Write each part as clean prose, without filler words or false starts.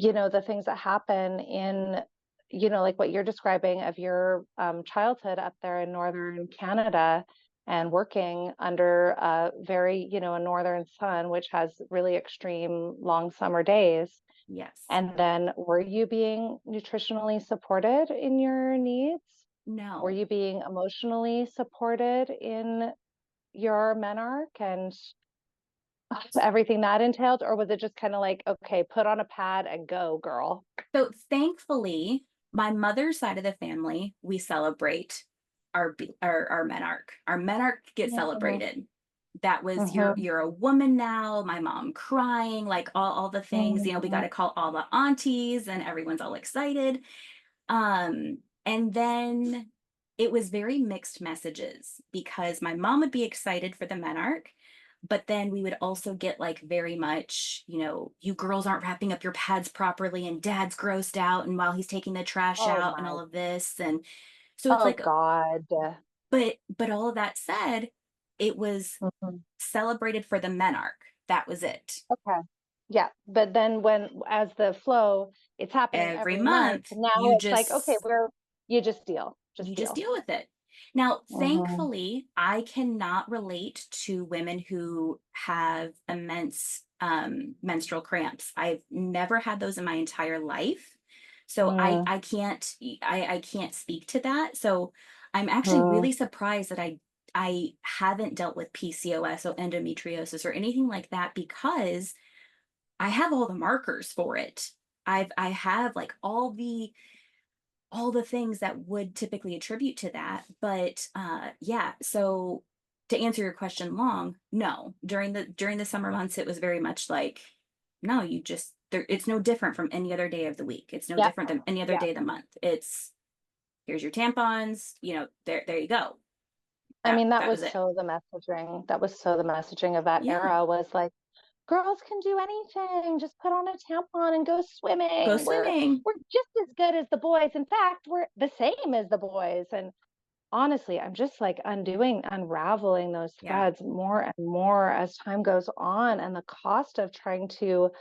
the things that happen in, like what you're describing of your childhood up there in northern Canada and working under a very, a northern sun, which has really extreme long summer days. Yes. And then were you being nutritionally supported in your needs? Were No. you being emotionally supported in your menarche and everything that entailed? Or was it just kind of like, okay, put on a pad and go, girl? So thankfully, my mother's side of the family, we celebrate our menarche. Our menarche gets Mhm, celebrated. That was mhm, you're a woman now, my mom crying, like all the things, we got mhm, to call all the aunties and everyone's all excited. And then it was very mixed messages because my mom would be excited for the menarche, but then we would also get like very much, you girls aren't wrapping up your pads properly and dad's grossed out and while he's taking the trash Oh out and my, all of this. And so it's oh like, God. but all of that said, it was Mhm. celebrated for the menarche. That was it. Okay. Yeah. But then as the flow, it's happening Every every month. month, Now you it's like, okay, just you just you just deal. deal with it. Now, Hmm. thankfully, I cannot relate to women who have immense menstrual cramps. I've never had those in my entire life. So Mm-hmm. I can't speak to that. So I'm actually really surprised that I haven't dealt with PCOS or endometriosis or anything like that because I have all the markers for it. I have like all the things that would typically attribute to that. But yeah, so to answer your question long, no. During the summer months, it was very much like, no, you just there, it's no different from any other day of the week. It's no Yep. different than any other Yeah. day of the month. It's here's your tampons, there you go. I That mean, that that was was it. so the messaging. That was so the messaging of that Yeah. era was like, girls can do anything. Just put on a tampon and go Go swimming. swimming. We're just as good as the boys. In fact, we're the same as the boys. And honestly, I'm just like unraveling those Yeah. threads more and more as time goes on, and the cost of trying to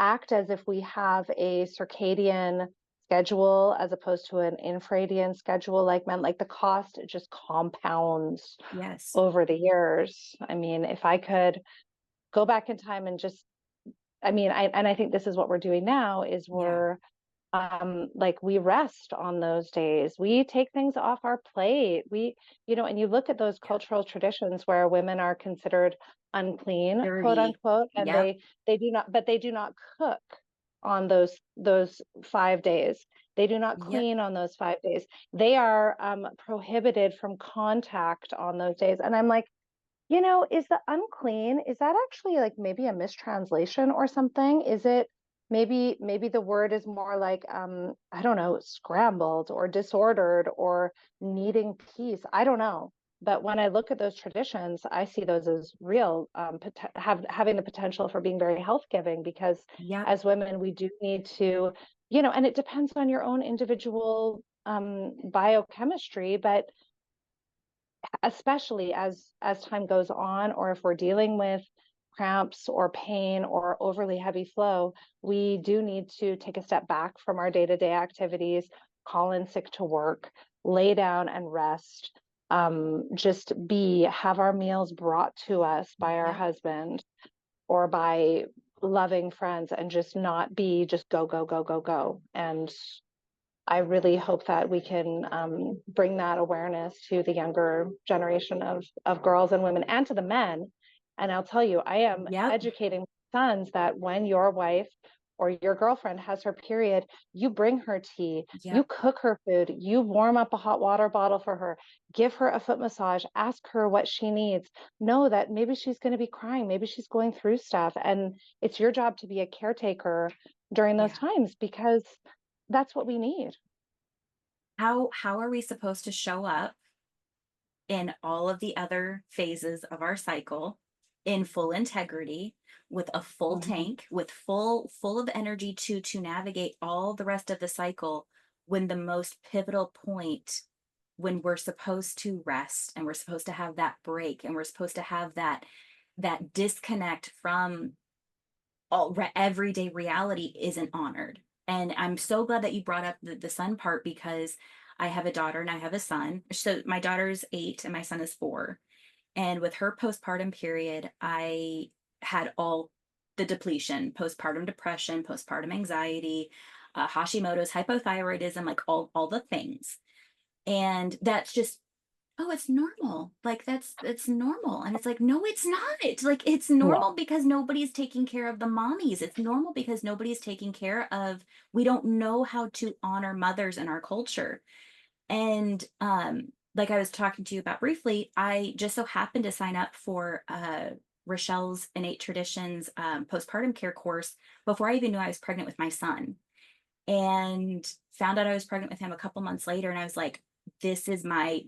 act as if we have a circadian schedule as opposed to an infradian schedule like men, like the cost just compounds Yes. over the years. I mean, if I could go back in time and just, I think this is what we're doing now is Yeah. we're like we rest on those days. We take things off our plate. And you look at those Yeah. cultural traditions where women are considered unclean, quote Dirty. unquote, and Yep. they do not, but they do not cook on those 5 days. They do not Yep. clean on those 5 days. They are prohibited from contact on those days. And I'm like, is the unclean, is that actually like maybe a mistranslation or something? Is it maybe the word is more like I don't know, scrambled or disordered or needing peace. I don't know. But when I look at those traditions, I see those as real, having the potential for being very health giving because Yep. as women, we do need to, and it depends on your own individual biochemistry, but especially as time goes on, or if we're dealing with cramps or pain or overly heavy flow, we do need to take a step back from our day-to-day activities, call in sick to work, lay down and rest, just have our meals brought to us by our Yep. husband or by loving friends, and just not be just go go go go go. And I really hope that we can bring that awareness to the younger generation of girls and women and to the men. And I'll tell you, I am Yep. educating my sons that when your wife or your girlfriend has her period, you bring her tea, you Yep. cook her food, you warm up a hot water bottle for her, give her a foot massage, ask her what she needs. Know that maybe she's going to be crying, maybe she's going through stuff. And it's your job to be a caretaker during those Yeah. times because that's what we need. How are we supposed to show up in all of the other phases of our cycle in full integrity with a full Mhm. tank with full of energy to navigate all the rest of the cycle when the most pivotal point when we're supposed to rest and we're supposed to have that break and we're supposed to have that disconnect from everyday reality isn't honored. And I'm so glad that you brought up the son part, because I have a daughter and I have a son. So my daughter's 8 and my son is 4. And with her postpartum period, I had all the depletion: postpartum depression, postpartum anxiety, Hashimoto's, hypothyroidism, like all the things. And that's just, oh, it's normal. Like that's normal. And it's like, no, it's not. Like, it's Yeah. normal because nobody's taking care of the mommies. It's normal because nobody's taking care of, we don't know how to honor mothers in our culture. And like I was talking to you about briefly, I just so happened to sign up for Rochelle's Innate Traditions postpartum care course before I even knew I was pregnant with my son, and found out I was pregnant with him a couple months later. And I was like, this is my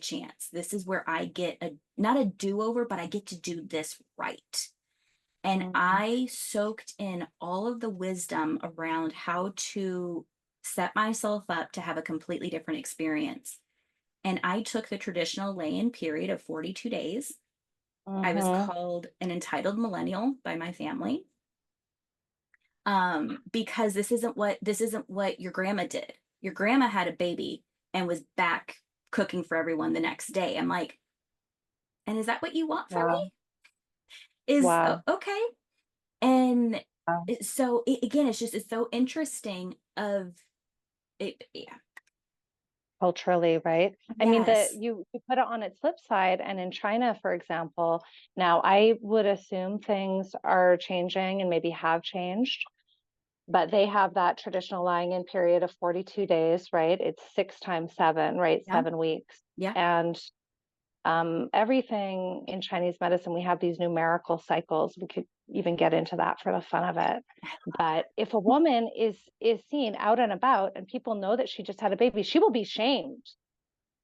chance. This is where I get a, not a do-over, but I get to do this right. And Mm. I soaked in all of the wisdom around how to set myself up to have a completely different experience. And I took the traditional lay-in period of 42 days. I was Mm-hmm. called an entitled millennial by my family, because this isn't what your grandma did. Your grandma had a baby and was back cooking for everyone the next day. I'm like, and is that what you want for Wow. me? Is Wow. okay. And Wow. so again, it's so interesting of it. Yeah. Culturally, right? I mean, Yes. you put it on its flip side, and in China, for example, now I would assume things are changing and maybe have changed, but they have that traditional lying in period of 42 days, right? It's 6 times 7, right? Yeah. 7 weeks. Yeah. And everything in Chinese medicine, we have these numerical cycles. We could even get into that for the fun of it. But if a woman is seen out and about and people know that she just had a baby, she will be shamed.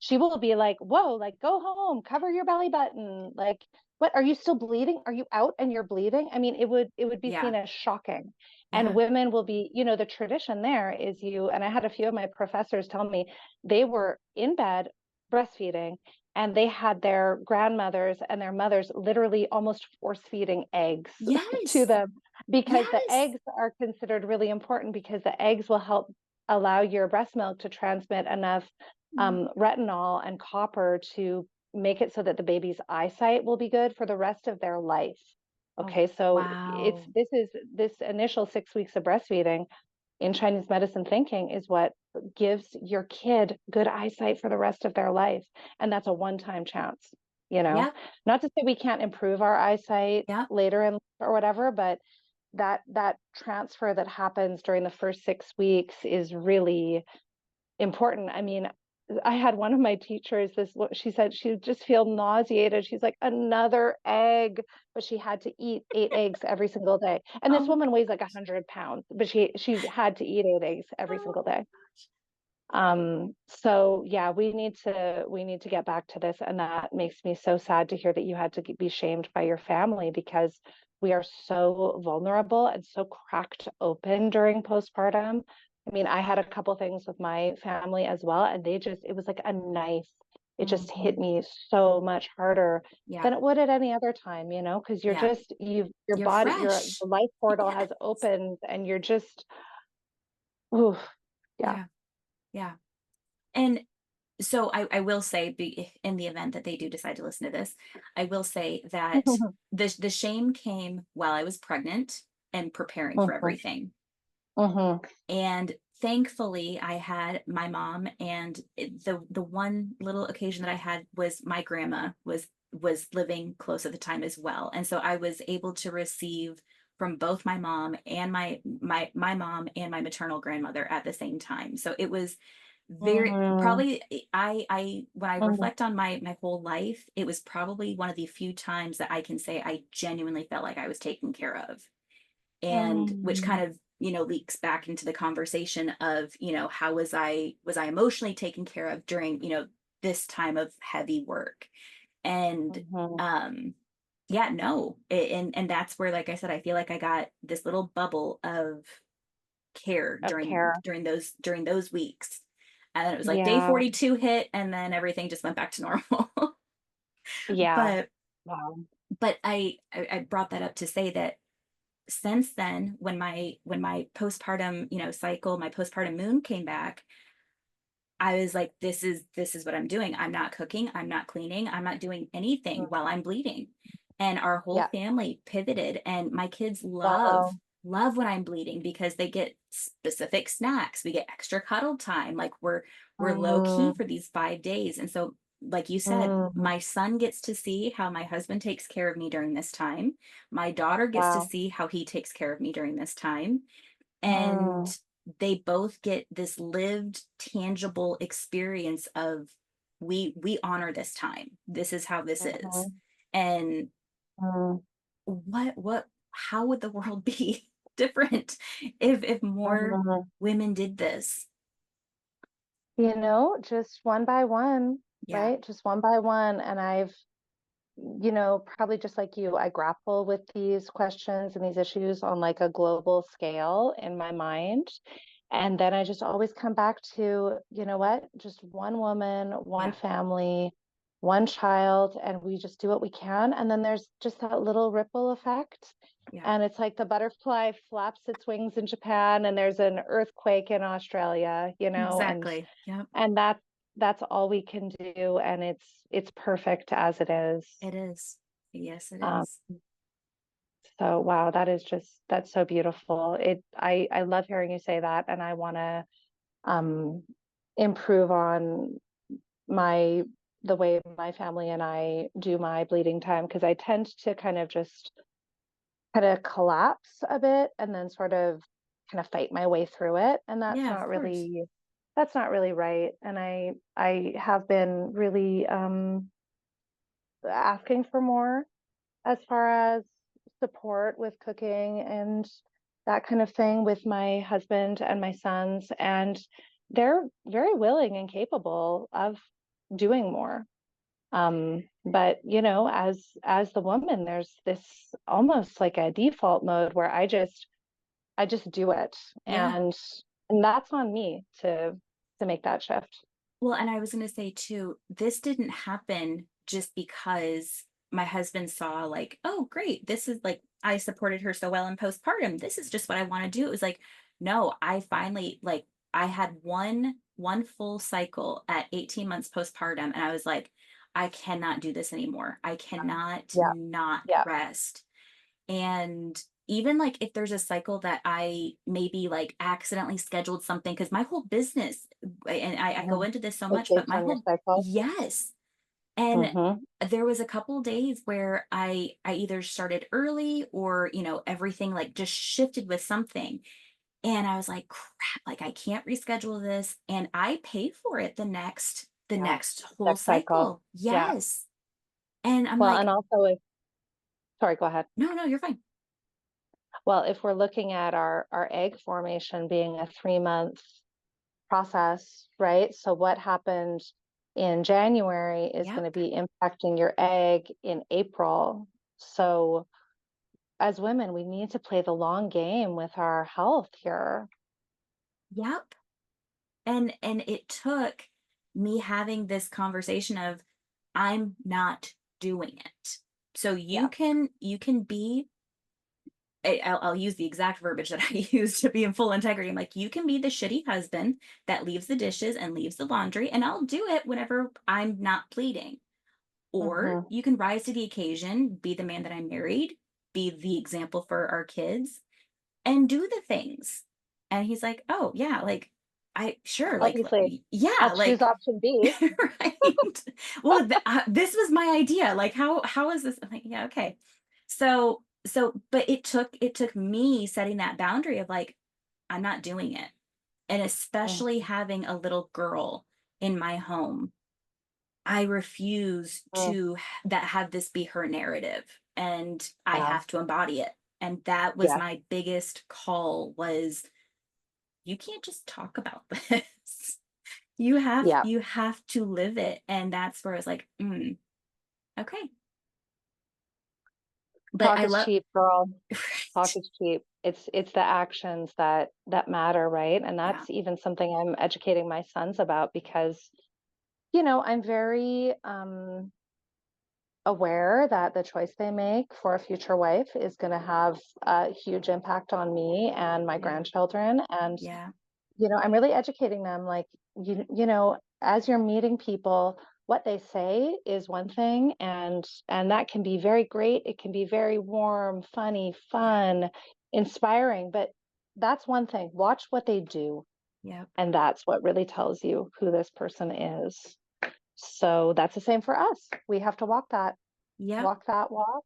She will be like, whoa, like, go home, cover your belly button. Like, what, are you still bleeding? Are you out and you're bleeding? I mean, it would be Yeah. seen as shocking. And Yeah. women will be, the tradition there is you, and I had a few of my professors tell me they were in bed breastfeeding, and they had their grandmothers and their mothers literally almost force feeding eggs to Yes. them, because the Yes. eggs are considered really important, because the eggs will help allow your breast milk to transmit enough Mm. retinol and copper to make it so that the baby's eyesight will be good for the rest of their life. Oh, Okay, so it's wow. this initial 6 weeks of breastfeeding in Chinese medicine thinking is what gives your kid good eyesight for the rest of their life. And that's a one-time chance, you know. Yep. Not to say we can't improve our eyesight Yep. later in life or whatever, but that transfer that happens during the first 6 weeks is really important. I mean, I had one of my teachers, she said she would just feel nauseated. She's like, another egg, but she had to eat 8 eggs every single day. And Oh this my woman weighs like gosh. 100 pounds, but she had to eat 8 eggs every Oh single my day. gosh. So yeah, we need to get back to this, and that makes me so sad to hear that you had to be shamed by your family, because we are so vulnerable and so cracked open during postpartum. I mean, I had a couple things with my family as well, and it was like a knife. It just hit Mhm. me so much harder Yeah. than it would at any other time, because Yeah. your You're body, fresh. the life portal Yes. has opened, and you're just, ooh, yeah. Yeah. Yeah. And so I will say, in the event that they do decide to listen to this, I will say that the shame came while I was pregnant and preparing for Mhm, everything. mhm. And thankfully, I had my mom, and the one little occasion that I had was my grandma was living close at the time as well. And so I was able to receive from both my mom and my mom and my maternal grandmother at the same time. So it was very Mhm, probably, I when I mhm, reflect on my whole life, it was probably one of the few times that I can say I genuinely felt like I was taken care of. And which mm, kind of, leaks back into the conversation of, how was I emotionally taken care of during, this time of heavy work. And mhm. yeah, no. And that's where, like I said, I feel like I got this little bubble of care Of during care. during those during those weeks. And then it was like day Yeah, 42 hit, and then everything just went back to normal. yeah. but Wow. but I brought that up to say that since then, when my postpartum, cycle, my postpartum moon came back, I was like, this is what I'm doing. I'm not cooking, I'm not cleaning, I'm not doing anything Mm. while I'm bleeding. And our whole Yeah. family pivoted, and my kids Wow. love when I'm bleeding because they get specific snacks. We get extra cuddle time. Like we're low key Mm, for these 5 days. And so, like you said, mm, my son gets to see how my husband takes care of me during this time. My daughter gets to wow. see how he takes care of me during this time. Mm, And they both get this lived tangible experience of, we honor this time, this is how this is. mhm, And mm, what how would the world be different if more mhm. women did this? Just one by one, Yeah, right? Just one by one. And probably just like you, I grapple with these questions and these issues on like a global scale in my mind. And then I just always come back to, you know what? Just one woman, one yeah, family, one child, and we just do what we can. And then there's just that little ripple effect. yeah, And it's like the butterfly flaps its wings in Japan and there's an earthquake in Australia, and exactly. Yep, and that's all we can do. And it's perfect as it is. it is. Yes, it Um, is. so wow, that's so beautiful. I love hearing you say that, and I want to um, improve on my the way my family and I do my bleeding time because I tend to kind of collapse a bit and then sort of kind of fight my way through it, and Yeah, of course. that's not really right. And I have been really asking for more as far as support with cooking and that kind of thing with my husband and my sons. And they're very willing and capable of doing more. But as the woman, there's this almost like a default mode where I just do it. Yeah. And that's on me to make that shift. Well, and I was going to say too, this didn't happen just because my husband saw, like, oh, great, this is like, I supported her so well in postpartum. This is just what I want to do. It was like, no, I finally, like, I had one full cycle at 18 months postpartum, and I was like, I cannot do this anymore. I cannot Yeah, not yeah. rest. And even like if there's a cycle that I maybe like accidentally scheduled something, because my whole business, and I go Mhm. into this so It's much, but based my on your whole, cycle. yes. And Hmm. there was a couple days where I either started early or, everything like just shifted with something. And I was like, crap, like I can't reschedule this. And I pay for it the Yeah. next whole Next cycle. cycle. Yeah. Yes. And I'm Well, and like, also if, sorry, go ahead. no, no, you're fine. Well, if we're looking at our egg formation being a 3 month process, right? So what happened in January is going Yep. to be impacting your egg in April. So as women, we need to play the long game with our health here. Yep. And it took me having this conversation of, I'm not doing it. So Yeah. you can be, I'll use the exact verbiage that I use to be in full integrity. I'm like, you can be the shitty husband that leaves the dishes and leaves the laundry, and I'll do it whenever I'm not pleading. Or Hmm. you can rise to the occasion, be the man that I married, be the example for our kids, and do the things. And he's like, oh yeah, like, I sure, like, Obviously, I'll yeah, choose like, option B. right. Well, this was my idea. Like, how is this? I'm like, yeah, okay. But it took me setting that boundary of like, I'm not doing it. And Mm, especially having a little girl in my home, I refuse mm, to that have this be her narrative, and I yeah. have to embody it. And that was Yeah. my biggest call was, you can't just talk about this. Yeah. You have to live it. And that's where I was like, okay. But Talk I is love cheap, girl. Talk right. is cheap. It's the actions that matter, right? And Yeah. that's even something I'm educating my sons about because, I'm very aware that the choice they make for a future wife is going to have a huge impact on me and my Yeah. grandchildren. And, Yeah. I'm really educating them, like, as you're meeting people, what they say is one thing, and that can be very great. It can be very warm, funny, Yeah. fun, inspiring, but that's one thing. Watch what they do, Yep. and that's what really tells you who this person is. So that's the same for us. We have to Yep. walk that walk.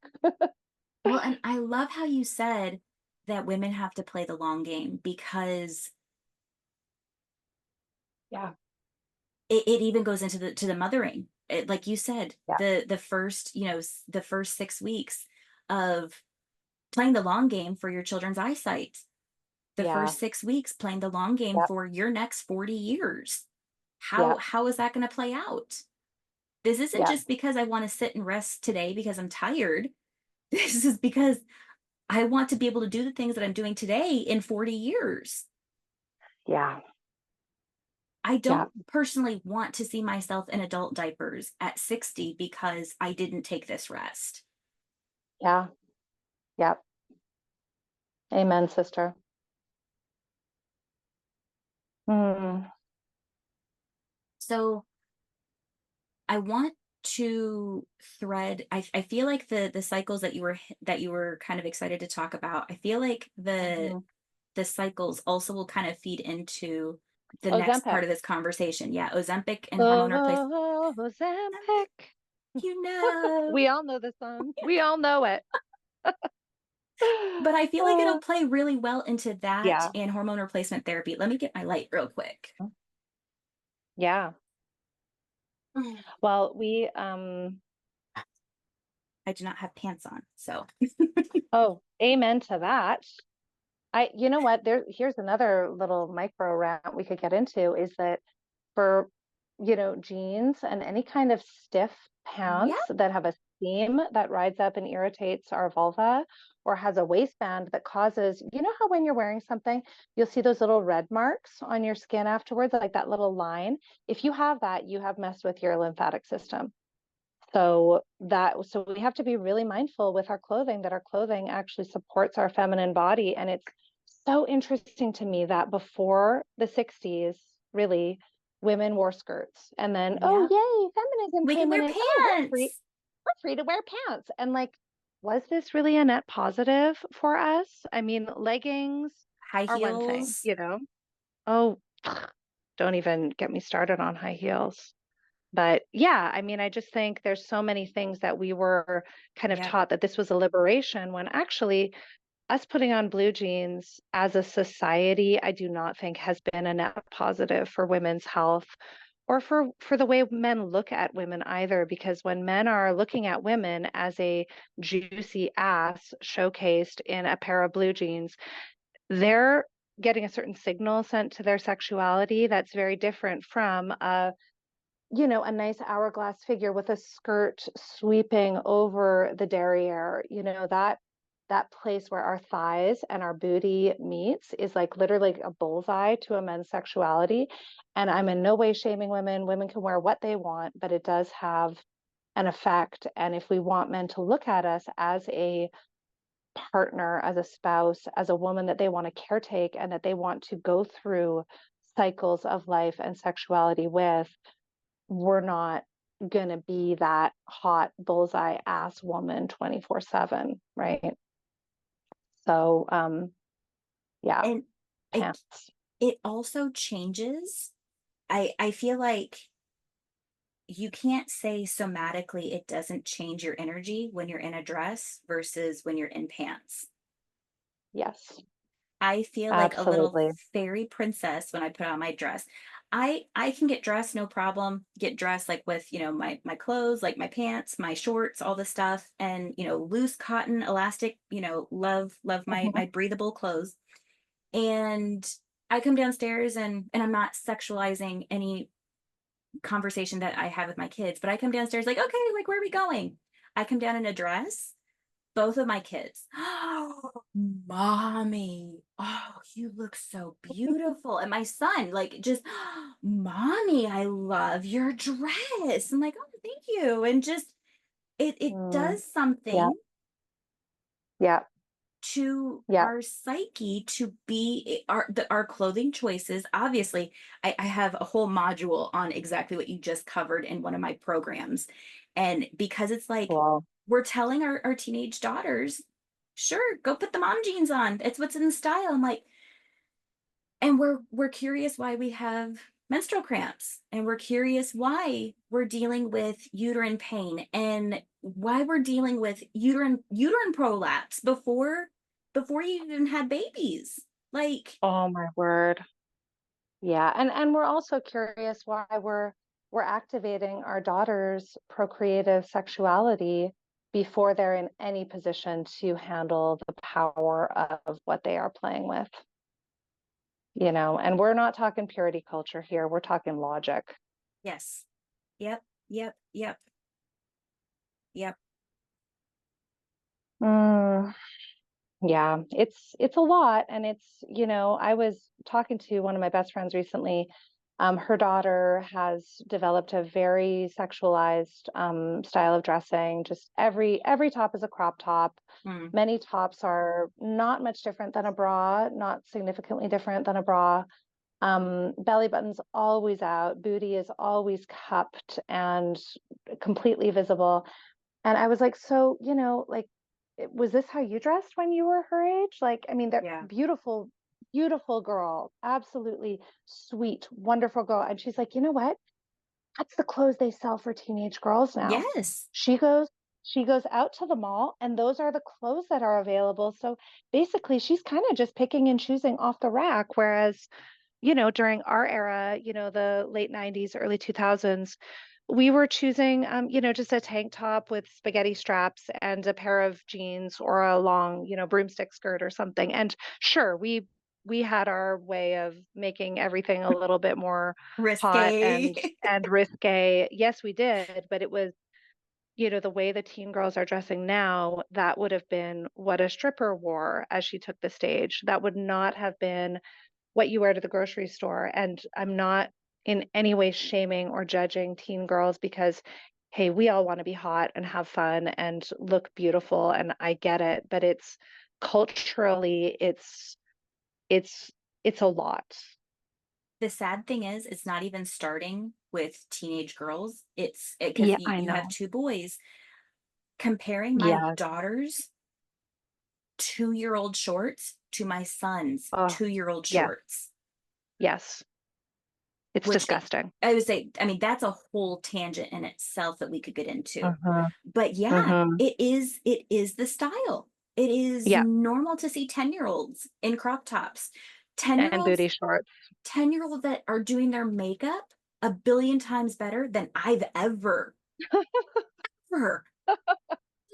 Well, and I love how you said that women have to play the long game because Yeah, it even goes into the mothering. Like you said, yeah, the first, the first 6 weeks of playing the long game for your children's eyesight. The yeah, first 6 weeks playing the long game yeah, for your next 40 years. yeah, How is that going to play out? This isn't yeah, just because I want to sit and rest today because I'm tired. This is because I want to be able to do the things that I'm doing today in 40 years. yeah, I yeah, don't personally want to see myself in adult diapers at 60 because I didn't take this rest. yeah, yeah. Amen, sister. Mm, So I want to thread I feel like the cycles that you were kind of excited to talk about. I feel like mhm. the cycles also will kind of feed into the next Ozempic. part of this conversation. Yeah, Ozempic and hormone replacement. Oh, Ozempic. You know. We all know the song. We all know it. But I feel like it'll Uh, play really well into that yeah, and hormone replacement therapy. Let me get my light real quick. yeah. Well, I do not have pants on, so oh, amen to that. You know what? Here's another little micro rant we could get into is that for, jeans and any kind of stiff pants yep, that have a seam that rides up and irritates our vulva, or has a waistband that causes, how when you're wearing something, you'll see those little red marks on your skin afterwards, like that little line. If you have that, you have messed with your lymphatic system. So we have to be really mindful with our clothing, that our clothing actually supports our feminine body. And it's so interesting to me that before the 60s, really, women wore skirts, and then, oh yep. yay, feminism We can came in, wear and oh, pants, we're free to wear pants. And like, was this really a net positive for us? I mean, leggings high are one thing, heels. Oh, don't even get me started on high heels. But yeah, I mean, I just think there's so many things that we were kind of Yep, taught that this was a liberation, when actually us putting on blue jeans as a society, I do not think has been a net positive for women's health, or for the way men look at women either. Because when men are looking at women as a juicy ass showcased in a pair of blue jeans, they're getting a certain signal sent to their sexuality that's very different from a nice hourglass figure with a skirt sweeping over the derriere. That place where our thighs and our booty meets is like literally a bullseye to a man's sexuality. And I'm in no way shaming women. Women can wear what they want, but it does have an effect. And if we want men to look at us as a partner, as a spouse, as a woman that they want to caretake and that they want to go through cycles of life and sexuality with, we're not going to be that hot bullseye ass woman 24/7, right? So, yeah, and I pants. it also changes. I feel like you can't say somatically it doesn't change your energy when you're in a dress versus when you're in pants. Yes, I feel like a little absolutely. fairy princess when I put on my dress. I can get dressed no problem. Get dressed like with, my clothes, like my pants, my shorts, all the stuff and, loose cotton, elastic, love my Mhm. breathable clothes. And I come downstairs and I'm not sexualizing any conversation that I have with my kids, but I come downstairs like, okay, like where are we going? I come down in a dress, both of my kids. Oh, mommy. Oh, you look so beautiful. And my son, like, just, mommy, I love your dress. I'm like, oh, thank you. And just, it Mm, does yeah, something yeah, to yeah. our psyche to be our clothing choices. Obviously, I have a whole module on exactly what you just covered in one of my programs. And because it's like Cool. we're telling our teenage daughters, sure, go put the mom jeans on. It's what's in style. I'm like, and we're curious why we have menstrual cramps, and we're curious why we're dealing with uterine pain, and why we're dealing with uterine prolapse before you even had babies. Like, Oh my word. Yeah, and we're also curious why we're activating our daughters' procreative sexuality before they're in any position to handle the power of what they are playing with, and we're not talking purity culture here. We're talking logic. yes. Yep, yep, yep, yep. Mm, yeah, it's a lot, and I was talking to one of my best friends recently. Her daughter has developed a very sexualized style of dressing. Just every top is a crop top. Mm, Many tops are not much different than a bra, not significantly different than a bra. Belly button's always out, booty is always cupped and completely visible. And I was like, so, like, was this how you dressed when you were her age? Like, I mean, they're yeah. beautiful, beautiful girl, absolutely sweet, wonderful girl. And she's like, you know what? That's the clothes they sell for teenage girls now. Yes. She goes, she goes out to the mall, and those are the clothes that are available. So basically, she's kind of just picking and choosing off the rack. Whereas, during our era, the late 90s, early 2000s, we were choosing, just a tank top with spaghetti straps and a pair of jeans or a long, broomstick skirt or something. And sure, we had our way of making everything a little bit more hot Risque. and risque. Yes, we did, but it was, the way the teen girls are dressing now, that would have been what a stripper wore as she took the stage. That would not have been what you wear to the grocery store. And I'm not in any way shaming or judging teen girls because, hey, we all want to be hot and have fun and look beautiful. And I get it, but it's culturally, it's, it's a lot. The sad thing is, it's not even starting with teenage girls. It's because Yeah, I you have know. two boys. Comparing my Yeah. daughter's 2-year-old shorts to my son's Oh, 2-year-old yeah. shorts, Yes. It's which disgusting. I would say, I mean, that's a whole tangent in itself that we could get into. Uh-huh. But yeah, Uh-huh. it is the style. It is Yeah. normal to see 10-year-olds in crop tops. 10 year And olds, booty shorts. 10-year-olds that are doing their makeup a billion times better than I've ever.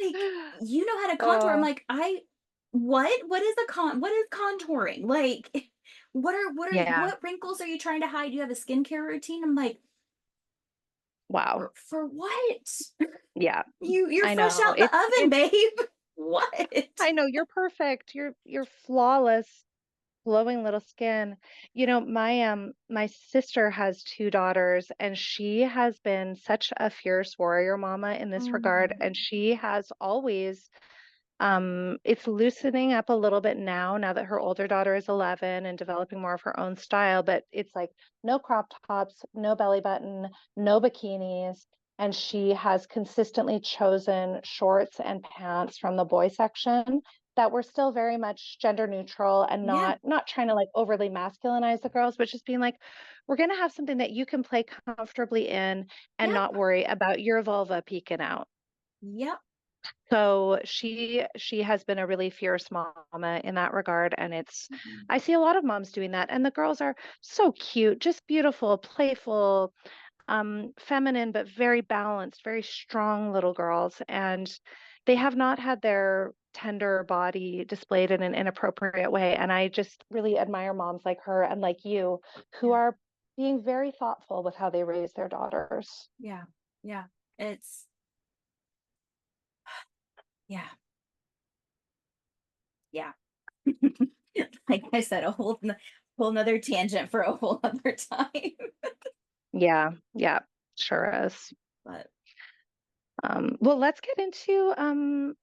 Like, you know how to contour. I'm Oh, like, what is what is contouring? Like, yeah. what wrinkles are you trying to hide? You have a skincare routine? I'm like, Wow. for what? Yeah. You're I fresh know. out the oven, It's babe. What? I know you're perfect. You're flawless, glowing little skin. My sister has two daughters, and she has been such a fierce warrior mama in this regard, and Mm, she has always it's loosening up a little bit now that her older daughter is 11 and developing more of her own style, but it's like no crop tops, no belly button, no bikinis. And she has consistently chosen shorts and pants from the boy section that were still very much gender neutral and yeah, not trying to like overly masculinize the girls, but just being like, we're going to have something that you can play comfortably in and yep, not worry about your vulva peeking out. yep. So she has been a really fierce mama in that regard, and Mhm. I see a lot of moms doing that, and the girls are so cute, just beautiful, playful, feminine, but very balanced, very strong little girls, and they have not had their tender body displayed in an inappropriate way. And I just really admire moms like her and like you who Yeah, are being very thoughtful with how they raise their daughters. yeah, yeah. It's yeah, yeah. Like I said, whole nother tangent for a whole other time. Yeah, yeah, sure is. But Well, let's get into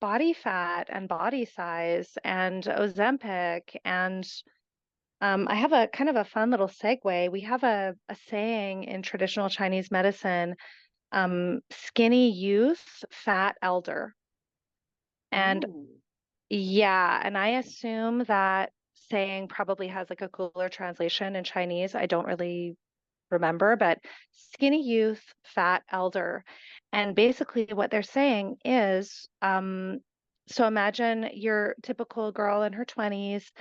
body fat and body size and Ozempic. And I have a kind of a fun little segue. We have a saying in traditional Chinese medicine, skinny youth, fat elder. And Ooh. yeah, and I assume that saying probably has like a cooler translation in Chinese. I don't really remember, but skinny youth, fat elder. And basically what they're saying is, so imagine your typical girl in her 20s,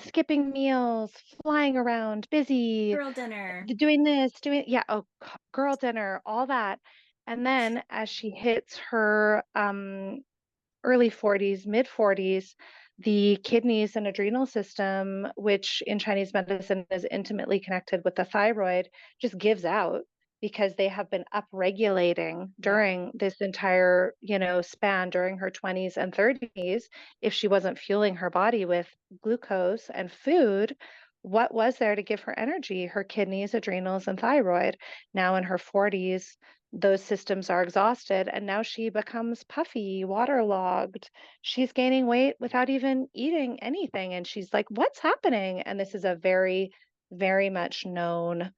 skipping meals, flying around, busy, Girl dinner. doing this, doing, yeah, oh, girl dinner, all that. And then as she hits her early 40s, mid 40s, the kidneys and adrenal system, which in Chinese medicine is intimately connected with the thyroid, just gives out because they have been upregulating Yeah. during this entire, span during her 20s and 30s. If she wasn't fueling her body with glucose and food, what was there to give her energy? Her kidneys, adrenals, and thyroid. Now in her 40s, those systems are exhausted and now she becomes puffy, waterlogged. She's gaining weight without even eating anything. And she's like, what's happening? And this is a very, very much known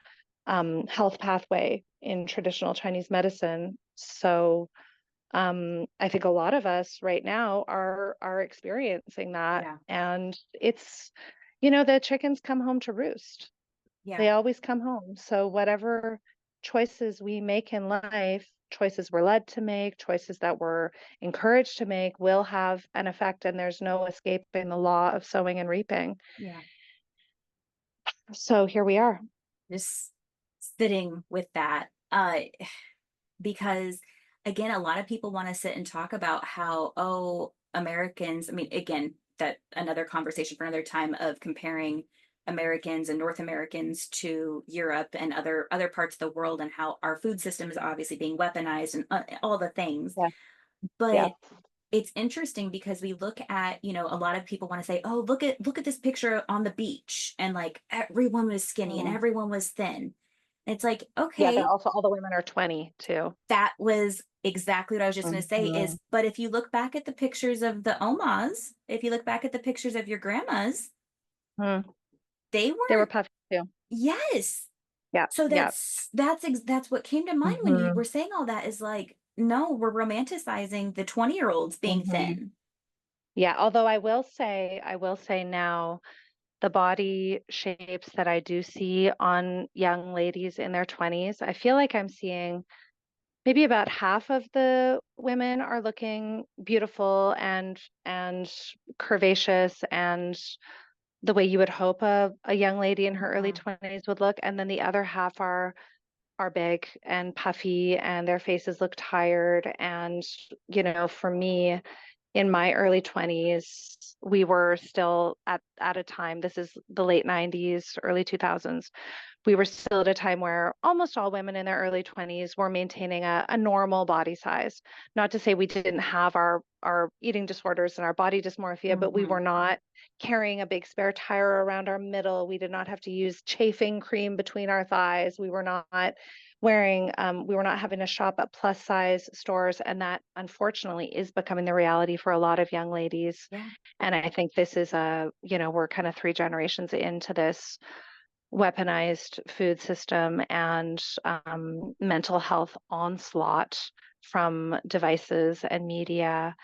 health pathway in traditional Chinese medicine. So I think a lot of us right now are experiencing that. Yeah. And it's, the chickens come home to roost. Yeah. They always come home. So whatever choices we make in life, choices we're led to make, choices that we're encouraged to make will have an effect, and there's no escaping the law of sowing and reaping. Yeah. So here we are. Just sitting with that. Because again, a lot of people want to sit and talk about how, oh, Americans, I mean, again, that another conversation for another time of comparing Americans and North Americans to Europe and other parts of the world and how our food system is obviously being weaponized and all the things. Yeah. Yeah. But it's interesting because we look at, a lot of people want to say, oh, look at this picture on the beach and like everyone was skinny and Mm. everyone was thin. It's like, Yeah, they're okay, also all the women are 20 too. that was exactly what I was just going to say Mhm. is, but if you look back at the pictures of the omas, if you look back at the pictures of your grandmas, Mm. they They were weren't, puffy too. yes. Yeah. So Yeah. that's what came to mind when you were Hmm. saying all that is like, no, we're romanticizing the 20-year-olds being Hmm. thin. Yeah. Although I will say now, the body shapes that I do see on young ladies in their 20s, I feel like I'm seeing maybe about half of the women are looking beautiful and curvaceous and the way you would hope a young lady in her early Mhm. 20s would look, and then the other half are big and puffy and their faces look tired. And for me, in my early 20s, we were still at a time, this is the late 90s, early 2000s, we were still at a time where almost all women in their early 20s were maintaining a normal body size. Not to say we didn't have our eating disorders and our body dysmorphia, but we were Mhm. not carrying a big spare tire around our middle. We did not have to use chafing cream between our thighs. We were not having to shop at plus size stores. And that unfortunately is becoming the reality for a lot of young ladies. Yeah. And I think this is we're kind of three generations into this weaponized food system and mental health onslaught from devices and media.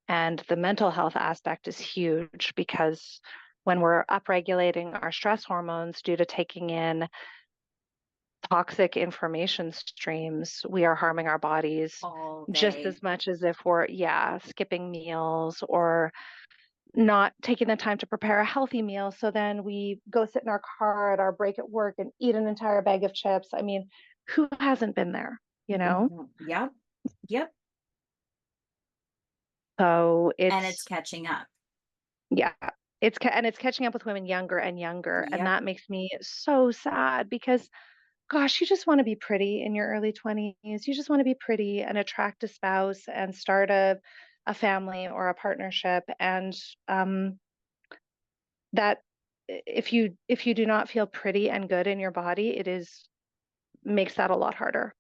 And the mental health aspect is huge because when we're upregulating our stress hormones due to taking in toxic information streams, we are harming our bodies All just day. as much as if we're, yeah, skipping meals or not taking the time to prepare a healthy meal. So then we go sit in our car at our break at work and eat an entire bag of chips. I mean, who hasn't been there, you know? Mhm. Yep. Yep. So And it's it's, catching up. yeah, and it's catching up with women younger and younger. And Yep. that makes me so sad because, gosh, you just want to be pretty in your early 20s. You just want to be pretty and attract a spouse and start a family or a partnership. And that if you do not feel pretty and good in your body, it is makes that a lot harder.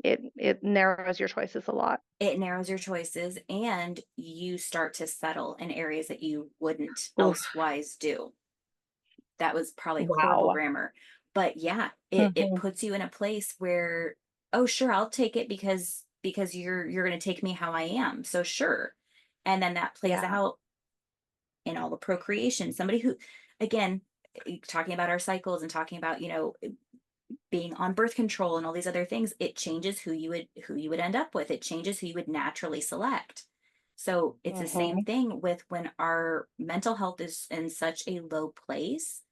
It narrows your choices a lot. It narrows your choices and you start to settle in areas that you wouldn't Oof. elsewise do. That was probably horrible Wow. grammar. But yeah, it Hmm. puts you in a place where, oh sure, I'll take it because you're gonna take me how I am. So sure. And then that plays Yeah. out in all the procreation. Somebody who, again, talking about our cycles and talking about, being on birth control and all these other things, it changes who you would end up with. It changes who you would naturally select. So it's the same Hmm. thing with when our mental health is in such a low place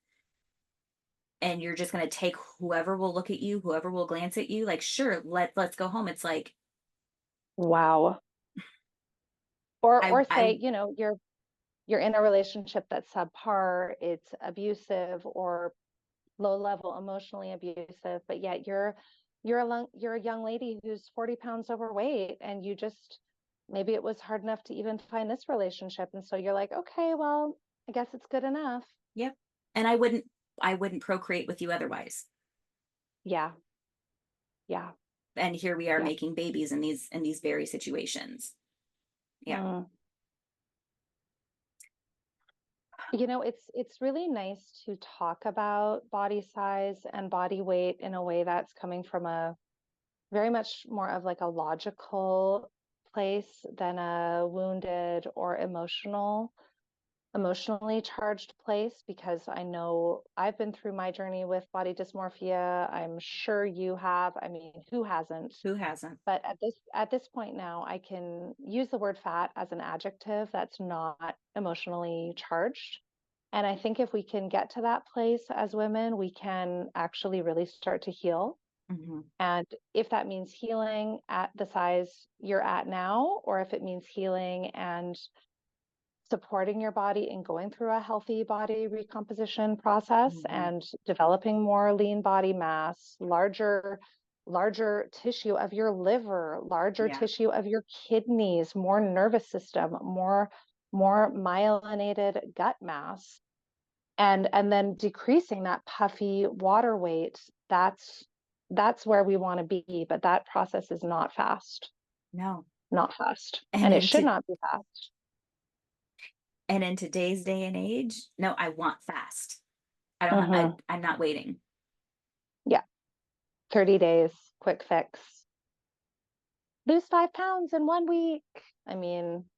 and you're just going to take whoever will look at you, whoever will glance at you, like sure, let's go home. It's like Wow. Or I say, you're in a relationship that's subpar, it's abusive or low level emotionally abusive, but yet you're a young lady who's 40 pounds overweight, and you just, maybe it was hard enough to even find this relationship, and so you're like, okay, well, I guess it's good enough. Yep. And I wouldn't procreate with you otherwise. Yeah. Yeah. And here we are Yeah. making babies in these very situations. Yeah. Mm. It's really nice to talk about body size and body weight in a way that's coming from a very much more of like a logical place than a wounded or emotionally charged place, because I know I've been through my journey with body dysmorphia. I'm sure you have. I mean, who hasn't? Who hasn't? But at this point now, I can use the word fat as an adjective that's not emotionally charged. And I think if we can get to that place as women, we can actually really start to heal. Hmm. And if that means healing at the size you're at now, or if it means healing and supporting your body and going through a healthy body recomposition process Hmm. and developing more lean body mass, larger tissue of your liver, larger Yeah. tissue of your kidneys, more nervous system, more myelinated gut mass, and then decreasing that puffy water weight, that's where we want to be, but that process is not fast. No. Not fast, And and it in should to, not be fast. and in today's day and age, no, I want fast. I don't Hmm. I'm not waiting. Yeah. 30 days, quick fix. Lose 5 pounds in 1 week. I mean,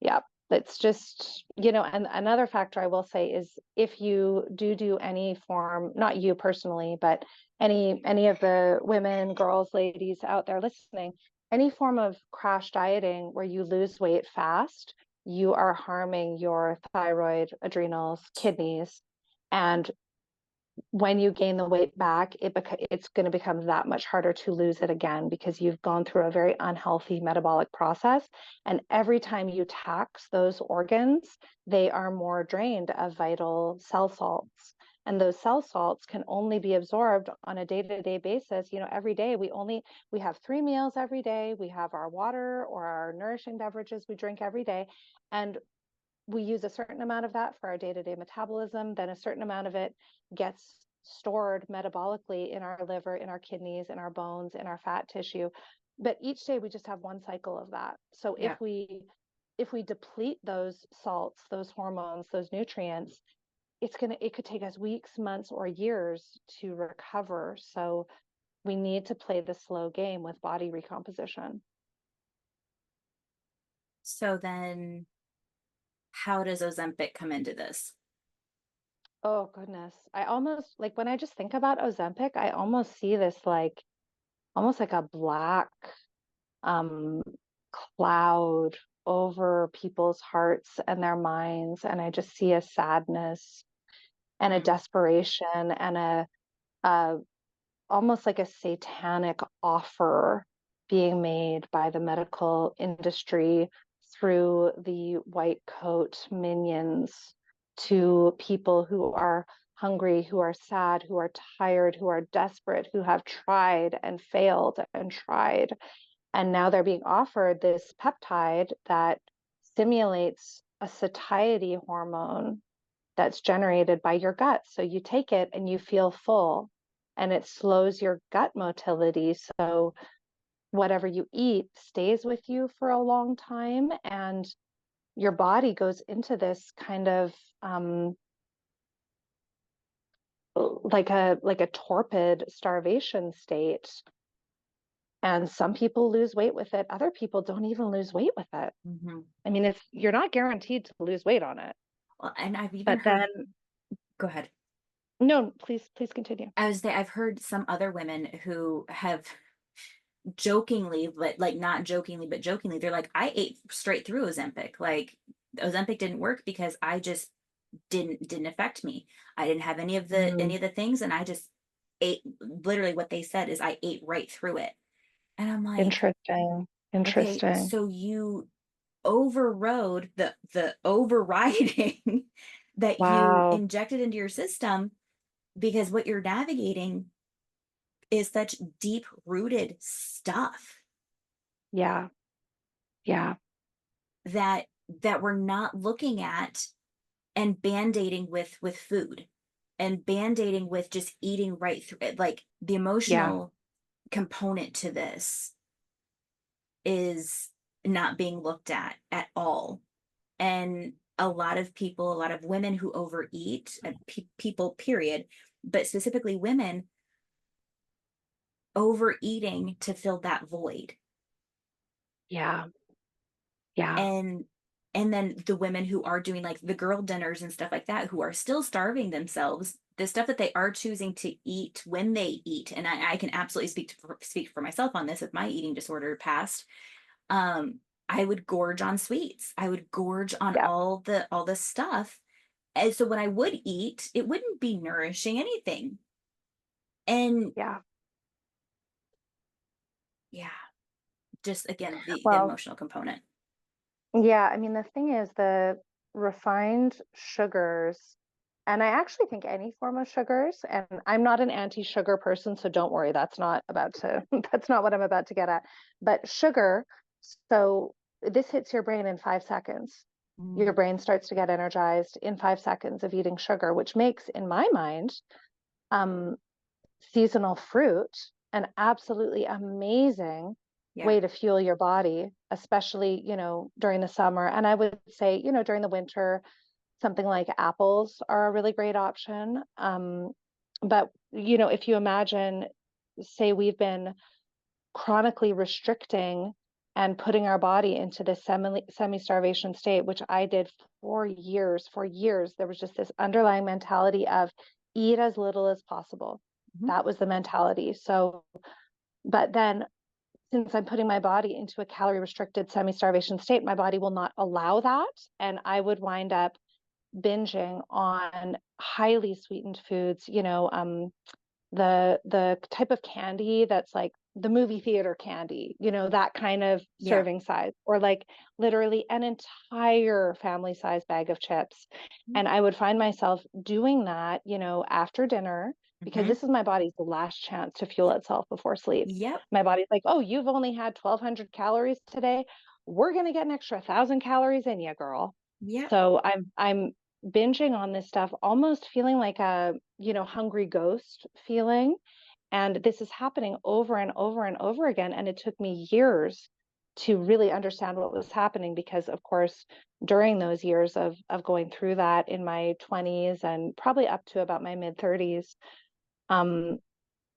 yeah, it's just, and another factor I will say is, if you do any form, not you personally, but any of the women, girls, ladies out there listening, any form of crash dieting where you lose weight fast, you are harming your thyroid, adrenals, kidneys. And when you gain the weight back, it's going to become that much harder to lose it again, because you've gone through a very unhealthy metabolic process. And every time you tax those organs, they are more drained of vital cell salts. And those cell salts can only be absorbed on a day-to-day basis. Every day we have 3 meals every day. We have our water or our nourishing beverages we drink every day. And we use a certain amount of that for our day-to-day metabolism, then a certain amount of it gets stored metabolically in our liver, in our kidneys, in our bones, in our fat tissue. But each day we just have one cycle of that. So Yeah. if we deplete those salts, those hormones, those nutrients, it could take us weeks, months, or years to recover. So we need to play the slow game with body recomposition. So then how does Ozempic come into this? Oh goodness. I almost, like, when I just think about Ozempic, I almost see this like almost like a black um cloud over people's hearts and their minds, and I just see a sadness and a Mm, desperation and a almost like a satanic offer being made by the medical industry through the white coat minions to people who are hungry, who are sad, who are tired, who are desperate, who have tried and failed and tried. And now they're being offered this peptide that simulates a satiety hormone that's generated by your gut. So you take it and you feel full. and it slows your gut motility. So whatever you eat stays with you for a long time, and your body goes into this kind of like a torpid starvation state. And some people lose weight with it. Other people don't even lose weight with it. Hmm. I mean, it's you're not guaranteed to lose weight on it. Well, and I've even But heard, then, go ahead. no, please continue. I've heard some other women who have jokingly, but like not jokingly, but jokingly, they're like, I ate straight through Ozempic. Like Ozempic didn't work because I just didn't affect me. I didn't have any Mm, of the things, and I just ate. Literally what they said is I ate right through it. And I'm like, interesting. okay, Interesting. so you overrode the overriding that you Wow. injected into your system, because what you're navigating is such deep rooted stuff Yeah. Yeah. that we're not looking at and band-aiding with food and band-aiding with just eating right through it. Like the Yeah. emotional component to this is not being looked at all. And a lot of people, a lot of women who overeat, and people period, but specifically women overeating to fill that void. Yeah. Yeah. and and then the women who are doing like the girl dinners and stuff like that, who are still starving themselves, the stuff that they are choosing to eat when they eat, and I can absolutely speak for myself on this with my eating disorder past. um I would gorge on sweets, I would gorge on Yeah. all the stuff, and so when I would eat, it wouldn't be nourishing anything. And Yeah. yeah, just again the Well, emotional component. yeah, I mean, the thing is, the refined sugars, and I actually think any form of sugars, and I'm not an anti-sugar person, so don't worry, that's not about to, that's not what I'm about to get at. But sugar, so this hits your brain in 5 seconds. Your Mm, brain starts to get energized in 5 seconds of eating sugar, which makes, in my mind, um, seasonal fruit an absolutely amazing yeah. way to fuel your body, especially, during the summer. And I would say, during the winter, something like apples are a really great option. But, if you imagine, say we've been chronically restricting and putting our body into this semi-starvation state, which I did for years. For years, there was just this underlying mentality of eat as little as possible. Mhm. That was the mentality. So, but then since I'm putting my body into a calorie restricted semi-starvation state, my body will not allow that. And I would wind up binging on highly sweetened foods, the type of candy that's like the movie theater candy, that kind of Yeah. serving size, or like literally an entire family size bag of chips. And I would find myself doing that, after dinner, because Mm-hmm. this is my body's last chance to fuel itself before sleep. Yep. My body's like, oh, you've only had 1,200 calories today. We're going to get an extra 1,000 calories in you, girl. Yep. So I'm binging on this stuff, almost feeling like a, hungry ghost feeling. And this is happening over and over and over again. And it took me years to really understand what was happening because, of course, during those years of going through that in my 20s and probably up to about my mid 30s, um,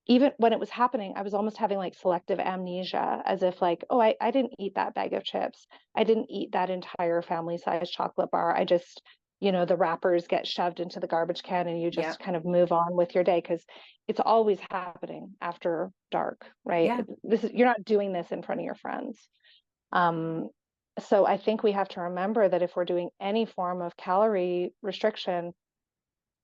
even when it was happening, I was almost having like selective amnesia, as if like, oh, I didn't eat that bag of chips. I didn't eat that entire family size chocolate bar. I just, the wrappers get shoved into the garbage can and you just Yep. kind of move on with your day because it's always happening after dark, right? Yeah. You're not doing this in front of your friends. Um, so I think we have to remember that if we're doing any form of calorie restriction,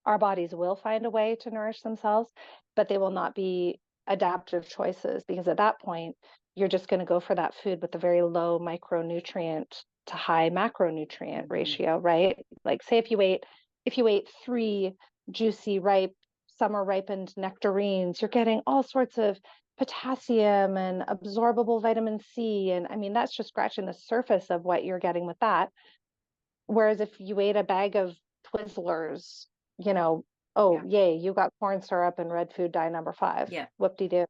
our bodies will find a way to nourish themselves, but they will not be adaptive choices because at that point, you're just going to go for that food with a very low micronutrient to high macronutrient Mhm. ratio, right? Like say if you ate three juicy, ripe, summer ripened nectarines, you're getting all sorts of potassium and absorbable vitamin C. And I mean, that's just scratching the surface of what you're getting with that. Whereas if you ate a bag of Twizzlers, you know, Oh, Yeah. yay, you got corn syrup and red food dye number 5. Yeah. Whoop-de-doo.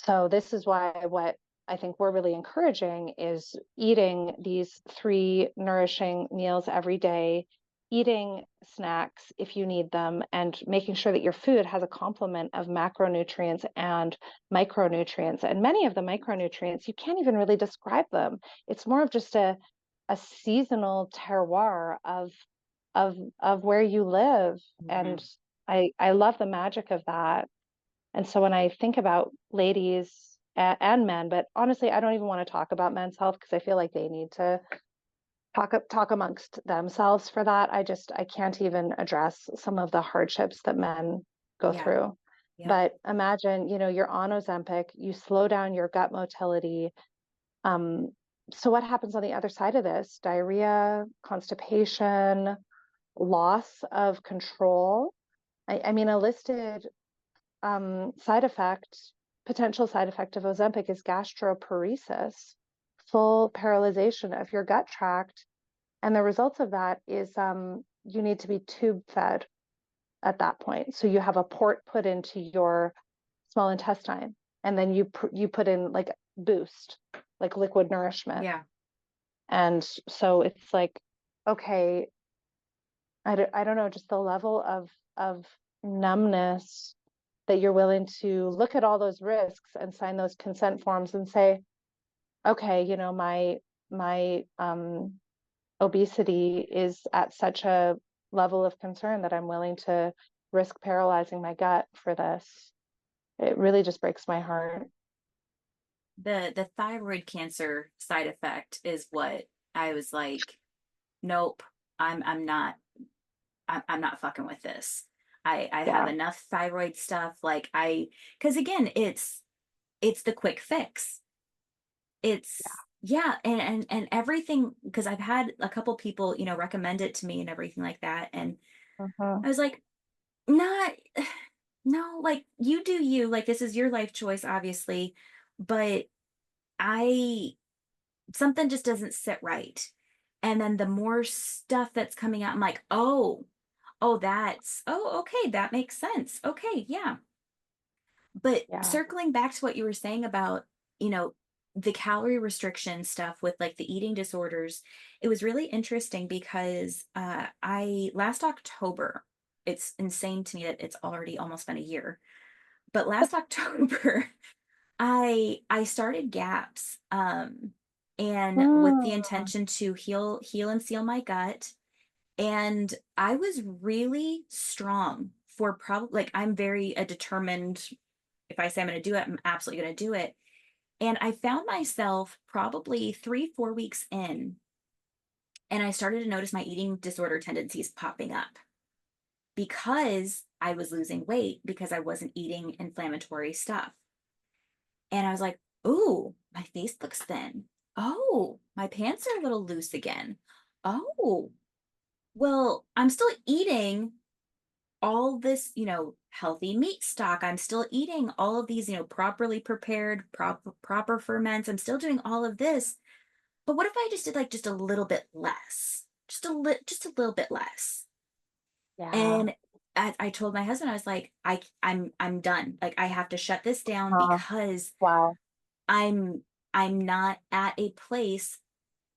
So this is why what I think we're really encouraging is eating these 3 nourishing meals every day, eating snacks if you need them, and making sure that your food has a complement of macronutrients and micronutrients. And many of the micronutrients, you can't even really describe them. It's more of just a seasonal terroir of where you live. Hmm. And I love the magic of that. And so when I think about ladies and men, but honestly, I don't even want to talk about men's health because I feel like they need to talk amongst themselves for that. I can't even address some of the hardships that men go Yeah. through. Yep. But imagine, you're on Ozempic, you slow down your gut motility. Um, so what happens on the other side of this? Diarrhea, constipation, loss of control. I mean, a listed side effect, potential side effect of Ozempic is gastroparesis, full paralyzation of your gut tract. And the results of that is you need to be tube fed at that point. So you have a port put into your small intestine, and then you put in like boost, like liquid nourishment. Yeah. And so it's like, okay, I don't know, just the level of numbness that you're willing to look at all those risks and sign those consent forms and say, okay, my obesity is at such a level of concern that I'm willing to risk paralyzing my gut for this. It really just breaks my heart. The thyroid cancer side effect is what I was like, nope, I'm not I'm not fucking with this. I have Yeah. enough thyroid stuff. Like because again, it's the quick fix. It's yeah, and everything because I've had a couple people, recommend it to me and everything like that. And I Mhm. was like, not no, like you do you, like this is your life choice, obviously. But I something just doesn't sit right. And then the more stuff that's coming out, I'm like, oh, okay, that makes sense. Okay, yeah. But Yeah. circling back to what you were saying about, you know, the calorie restriction stuff with like the eating disorders, it was really interesting because I last October, it's insane to me that it's already almost been a year, but last October, I started GAPS, and with the Mm. intention to heal and seal my gut. And I was really strong for probably like I'm very a determined, if I say I'm going to do it, I'm absolutely going to do it. And I found myself probably 3, 4 weeks in, and I started to notice my eating disorder tendencies popping up because I was losing weight because I wasn't eating inflammatory stuff. And I was like, "Ooh, my face looks thin. Oh, my pants are a little loose again. Oh, well, I'm still eating all this, healthy meat stock. I'm still eating all of these, properly prepared, proper ferments. I'm still doing all of this. But what if I just did like just a little bit less? Just a little bit less." Yeah. And I told my husband, I was like, I'm done. Like I have to shut this down Uh, because wow. I'm I'm not at a place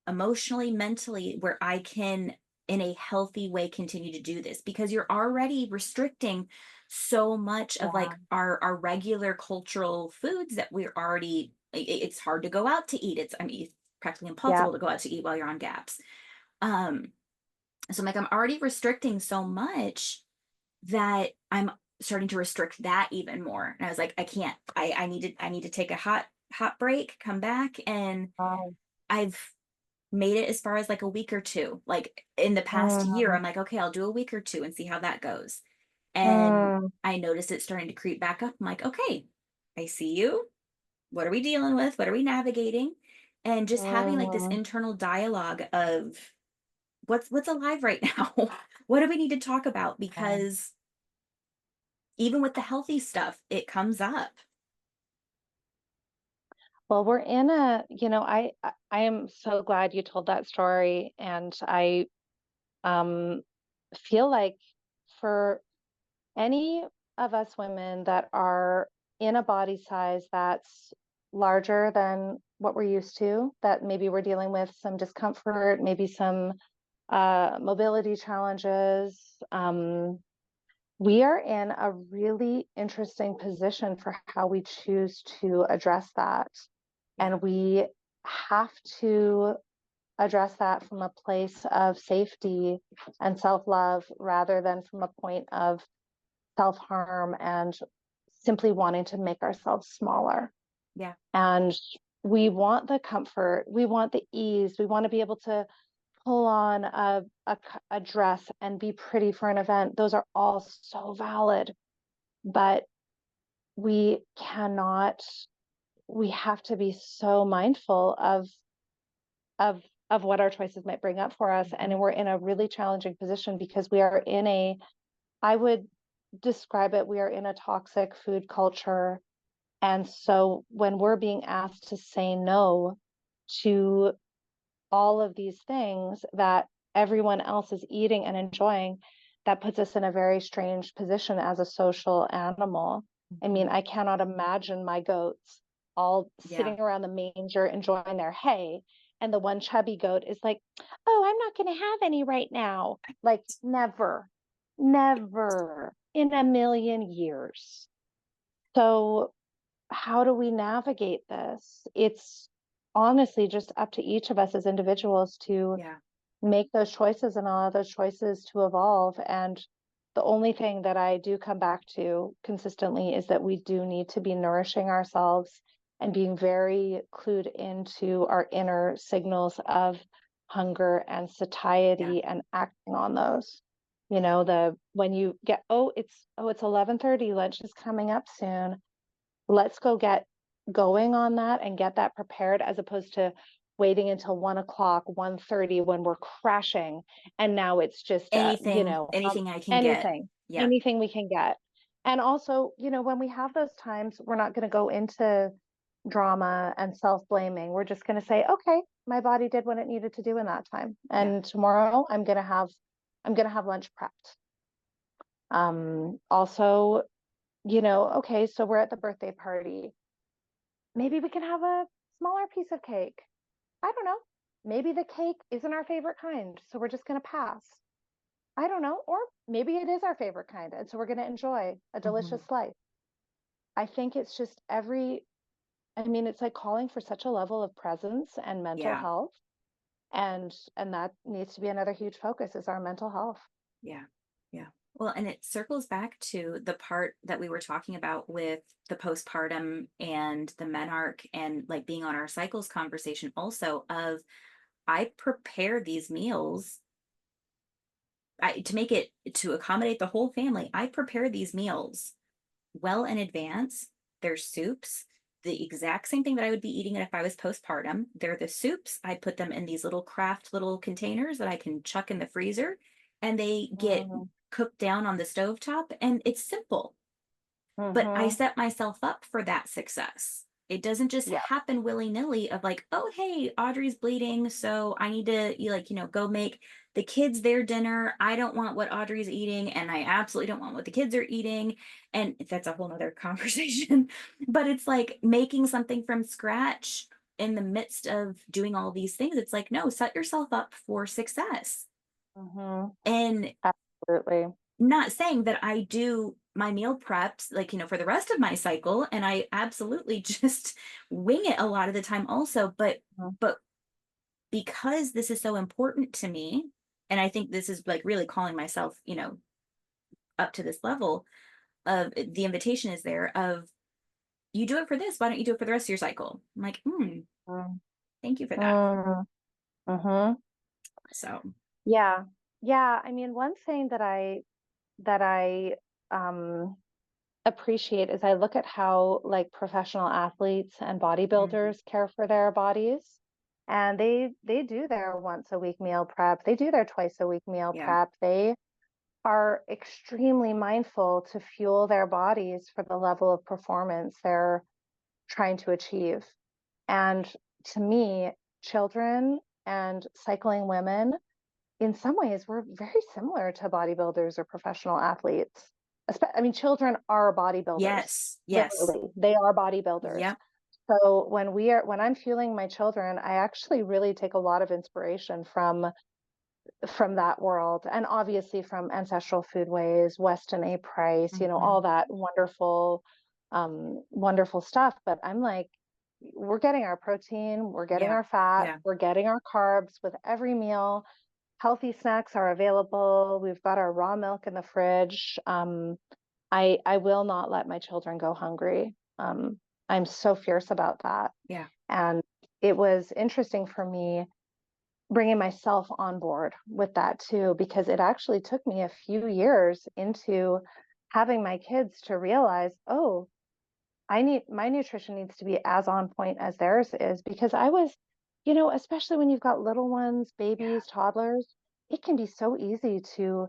emotionally, mentally, where I can, in a healthy way, continue to do this because you're already restricting so much of Yeah. like our regular cultural foods that we're already, it's hard to go out to eat. I mean, it's practically Yeah. impossible to go out to eat while you're on gaps. Um, so I'm like, I'm already restricting so much that I'm starting to restrict that even more. And I was like, I can't, I need to take a hot break, come back. And Wow. I've made it as far as like a week or two. Like in the past year, Mm. I'm like, okay, I'll do a week or two and see how that goes. And Mm. I noticed it starting to creep back up. I'm like, okay, I see you. What are we dealing with? What are we navigating? And just having like this Mm. internal dialogue of what's alive right now? What do we need to talk about? Yeah. Because even with the healthy stuff, it comes up. Well, we're in I am so glad you told that story, and I um feel like for any of us women that are in a body size that's larger than what we're used to, that maybe we're dealing with some discomfort, maybe some mobility challenges, we are in a really interesting position for how we choose to address that. Yeah. And we have to address that from a place of safety and self-love rather than from a point of self-harm and simply wanting to make ourselves smaller. Yeah. And we want the comfort, we want the ease, we want to be able to pull on a dress and be pretty for an event. Those are all so valid, but we cannot, we have to be so mindful of of what our choices might bring up for us. And we're in a really challenging position because we are in a, I would describe it, we are in a toxic food culture. And so when we're being asked to say no to all of these things that everyone else is eating and enjoying, that puts us in a very strange position as a social animal. I mean, I cannot imagine my goats all Yeah. sitting around the manger enjoying their hay. And the one chubby goat is like, oh, I'm not going to have any right now. Like, never, never in a million years. So, how do we navigate this? It's honestly just up to each of us as individuals to Yeah. make those choices and allow those choices to evolve. And the only thing that I do come back to consistently is that we do need to be nourishing ourselves and being very clued into our inner signals of hunger and Yeah. satiety and acting on those. You know, the when you get, it's 11:30, lunch is coming up soon. Let's go get going on that and get that prepared as opposed to waiting until 1 o'clock, 1:30 when we're crashing. And now it's just, Anything I can get. anything, Yeah. anything we can get. And also, when we have those times, we're not going to go into drama and self-blaming. We're just going to say, okay, my body did what it needed to do in that time. Yeah. And tomorrow I'm going to have lunch prepped. Also, okay, so we're at the birthday party. Maybe we can have a smaller piece of cake. I don't know. Maybe the cake isn't our favorite kind, so we're just going to pass. I don't know. Or maybe it is our favorite kind, and so we're going to enjoy a delicious slice. I think it's just I mean, it's like calling for such a level of presence and mental Yeah. health. And that needs to be another huge focus is our mental health. Yeah. Yeah. Well, and it circles back to the part that we were talking about with the postpartum and the menarche and like being on our cycles conversation also of I prepare these meals to make it to accommodate the whole family. I prepare these meals well in advance. They're soups, the exact same thing that I would be eating if I was postpartum. They're the soups. I put them in these little craft little containers that I can chuck in the freezer and they get Mm-hmm. cooked down on the stovetop and it's simple. But I Mm-hmm. set myself up for that success. It doesn't just Yeah. happen willy-nilly of like, oh, hey, Audrey's bleeding, so I need to go make the kids their dinner. I don't want what Audrey's eating, and I absolutely don't want what the kids are eating. And that's a whole nother conversation. But it's like making something from scratch in the midst of doing all these things. It's like, no, set yourself up for success. Mm-hmm. And Absolutely. not saying that I do my meal preps like, for the rest of my cycle and I absolutely just wing it a lot of the time also, but because this is so important to me and I think this is like really calling myself, up to this level of the invitation is there of you do it for this, why don't you do it for the rest of your cycle? I'm like, thank you for that. Mm-hmm. Mm-hmm. So, Yeah. Yeah. I mean, one thing that I um appreciate is I look at how like professional athletes and mhm, bodybuilders care for their bodies. And they do their once a week meal prep. They do their twice a week meal yeah, prep. They are extremely mindful to fuel their bodies for the level of performance they're trying to achieve. And to me, children and cycling women in some ways, we're very similar to bodybuilders or professional athletes. I mean, children are bodybuilders. Yes. Yes. Literally, they are bodybuilders. Yep. So when I'm fueling my children, I actually really take a lot of inspiration from that world, and obviously from ancestral foodways, Weston A. Price, all Mhm. that wonderful stuff. But I'm like, we're getting our protein, we're getting Yeah. our fat, Yeah. we're getting our carbs with every meal. Healthy snacks are available. We've got our raw milk in the fridge. I will not let my children go hungry. I'm so fierce about that. Yeah. And it was interesting for me bringing myself on board with that too, because it actually took me a few years into having my kids to realize, oh, my nutrition needs to be as on point as theirs is, because I was, especially when you've got little ones, Yeah. babies, toddlers, it can be so easy to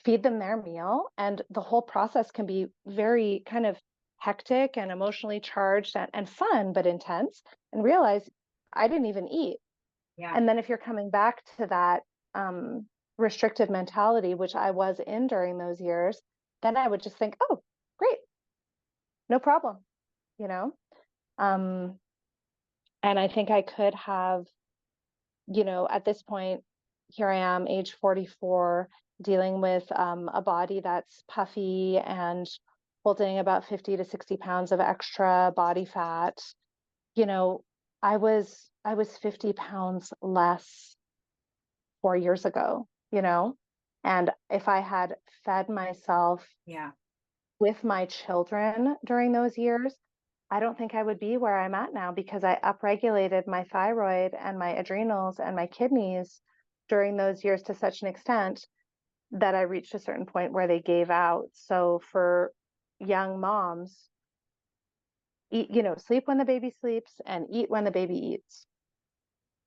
feed them their meal. And the whole process can be very kind of hectic and emotionally charged and fun, but intense, and realize I didn't even eat. Yeah. And then if you're coming back to that restrictive mentality, which I was in during those years, then I would just think, oh, great, no problem, you know? Um, and I think I could have, at this point, here I am, age 44, dealing with a body that's puffy and holding about 50 to 60 pounds of extra body fat. You know, I was 50 pounds less 4 years ago. And if I had fed myself Yeah. with my children during those years, I don't think I would be where I'm at now, because I upregulated my thyroid and my adrenals and my kidneys during those years to such an extent that I reached a certain point where they gave out. So for young moms, eat, sleep when the baby sleeps and eat when the baby eats.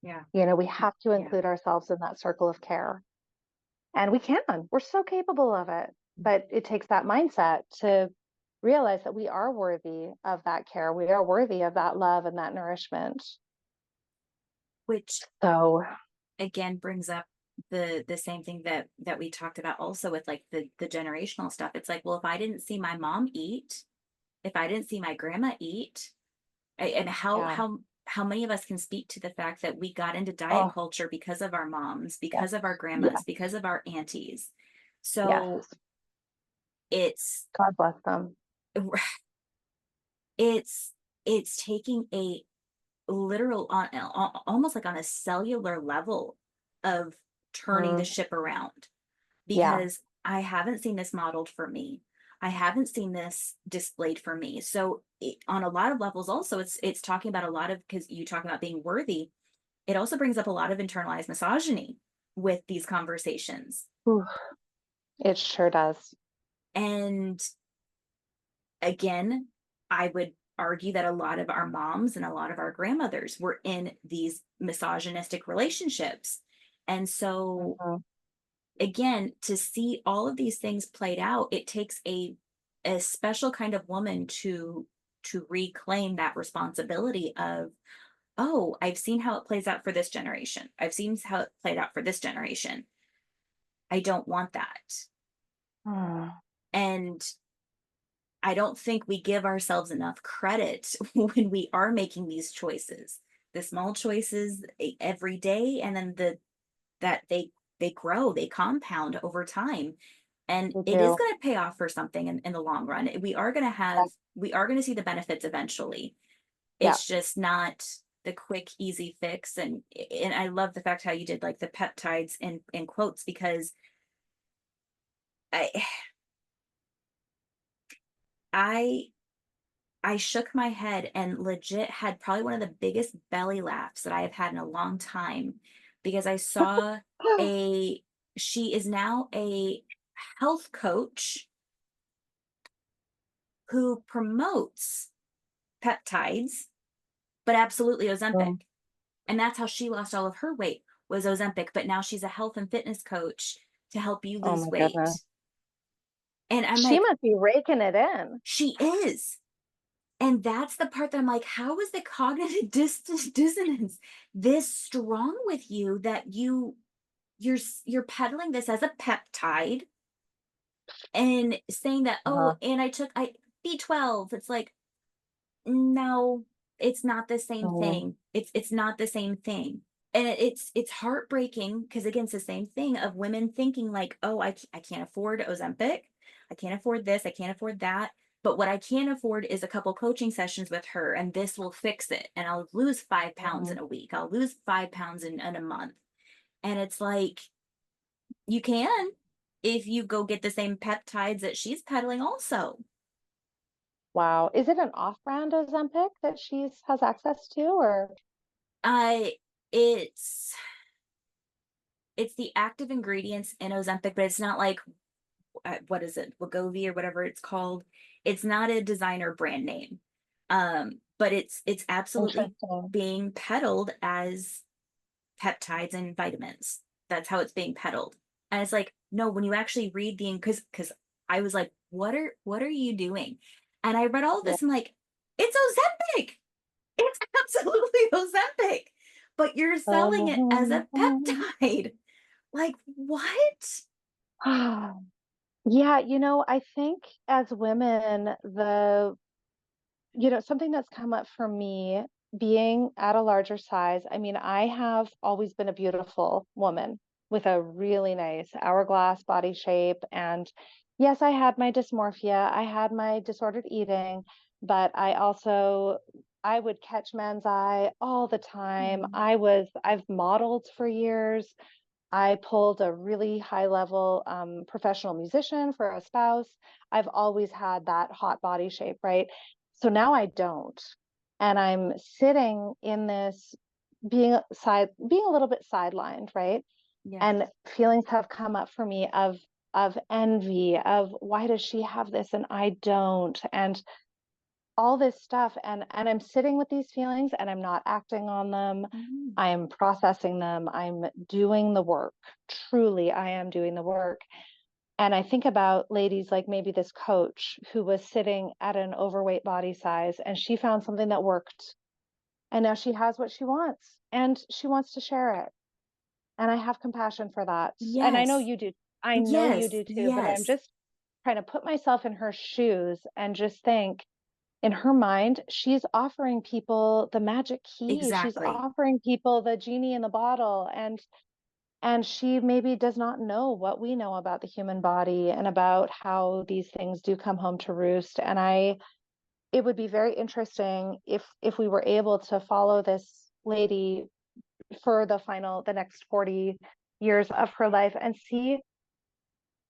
Yeah. We have to Yeah. include ourselves in that circle of care. And we can. We're so capable of it. But it takes that mindset to realize that we are worthy of that care. We are worthy of that love and that nourishment. Which So, again brings up the same thing that we talked about also with like the generational stuff. It's like, well, if I didn't see my mom eat, if I didn't see my grandma eat, and yeah. how many of us can speak to the fact that we got into diet Oh, culture because of our moms, yes. because of our Yeah. grandmas, because of our aunties. Yes. So it's God bless them. it's it's taking a literal on almost like on a cellular level of turning the Mm, ship around, yeah. because I haven't seen this modeled for me. I haven't seen this displayed for me. So on a lot of levels, also, it's talking about a lot of, because you talk about being worthy. It also brings up a lot of internalized misogyny with these conversations. Ooh, it sure does. And again, I would argue that a lot of our moms and a lot of our grandmothers were in these misogynistic relationships. And so Mhm. again, to see all of these things played out, it takes a special kind of woman to reclaim that responsibility of, oh, I've seen how it plays out for this generation. I've seen how it played out for this generation. I don't want that. Mm, And I don't think we give ourselves enough credit when we are making these choices, the small choices every day, and then that they grow, they compound over time, and we it is do. going to pay off for something in the long run. Yeah. We are going to see the benefits eventually. Yeah. It's just not the quick easy fix. And I love the fact how you did like the peptides in quotes, because i i I shook my head and legit had probably one of the biggest belly laughs that I have had in a long time, because I saw a she is now a health coach who promotes peptides, but absolutely Mm. Ozempic. And that's how she lost all of her weight, was Ozempic, but now she's a health and fitness coach to help you Oh lose my goodness. weight. And I'm She like, must be raking it in. she is. And that's the part that I'm like, how is the cognitive dissonance this strong with you that you're peddling this as a peptide and saying that, Uh-huh. "Oh, and I took I B12." It's like, "No, it's not the same Mm, thing. It's not the same thing." And it's heartbreaking because again, it's the same thing of women thinking like, "Oh, I can't afford Ozempic. I can't afford this. I can't afford that. But what I can afford is a couple coaching sessions with her, and this will fix it. And I'll lose 5 pounds in mhm. a week. I'll lose 5 pounds in a month." And it's like, you can if you go get the same peptides that she's peddling also. Wow. Is it an off-brand Ozempic that she's has access to, or? I it's it's the active ingredients in Ozempic, but it's not like what is it, Wegovy or whatever it's called. It's not a designer brand name, but it's absolutely Interesting. being peddled as peptides and vitamins. That's how it's being peddled, and it's like, no, when you actually read the because I was like, what are you doing? And I read all of Yeah. this and like, it's Ozempic. It's absolutely Ozempic, but you're selling it as a Mhm. peptide. Like, what? Yeah, I think as women, something that's come up for me being at a larger size. I mean, I have always been a beautiful woman with a really nice hourglass body shape. And yes, I had my dysmorphia, I had my disordered eating, but I would catch men's eye all the time. Mm, I've modeled for years. I pulled a really high level professional musician for a spouse. I've always had that hot body shape, right? So now I don't. And I'm sitting in this being a little bit sidelined, right? And yes. feelings have come up for me of envy, of why does she have this and I don't? And all this stuff, and I'm sitting with these feelings and I'm not acting on them. Mhm. I'm processing them. I'm doing the work. Truly, I am doing the work. And I think about ladies like maybe this coach who was sitting at an overweight body size and she found something that worked. And now she has what she wants and she wants to share it. And I have compassion for that. And I know Yes. you do. I know you Yes. do too, but I'm Yes. just trying to put myself in her shoes and just think, in her mind, she's offering people the magic key. She's Exactly. offering people the genie in the bottle. And she maybe does not know what we know about the human body and about how these things do come home to roost. And it would be very interesting if we were able to follow this lady for the next 40 years of her life and see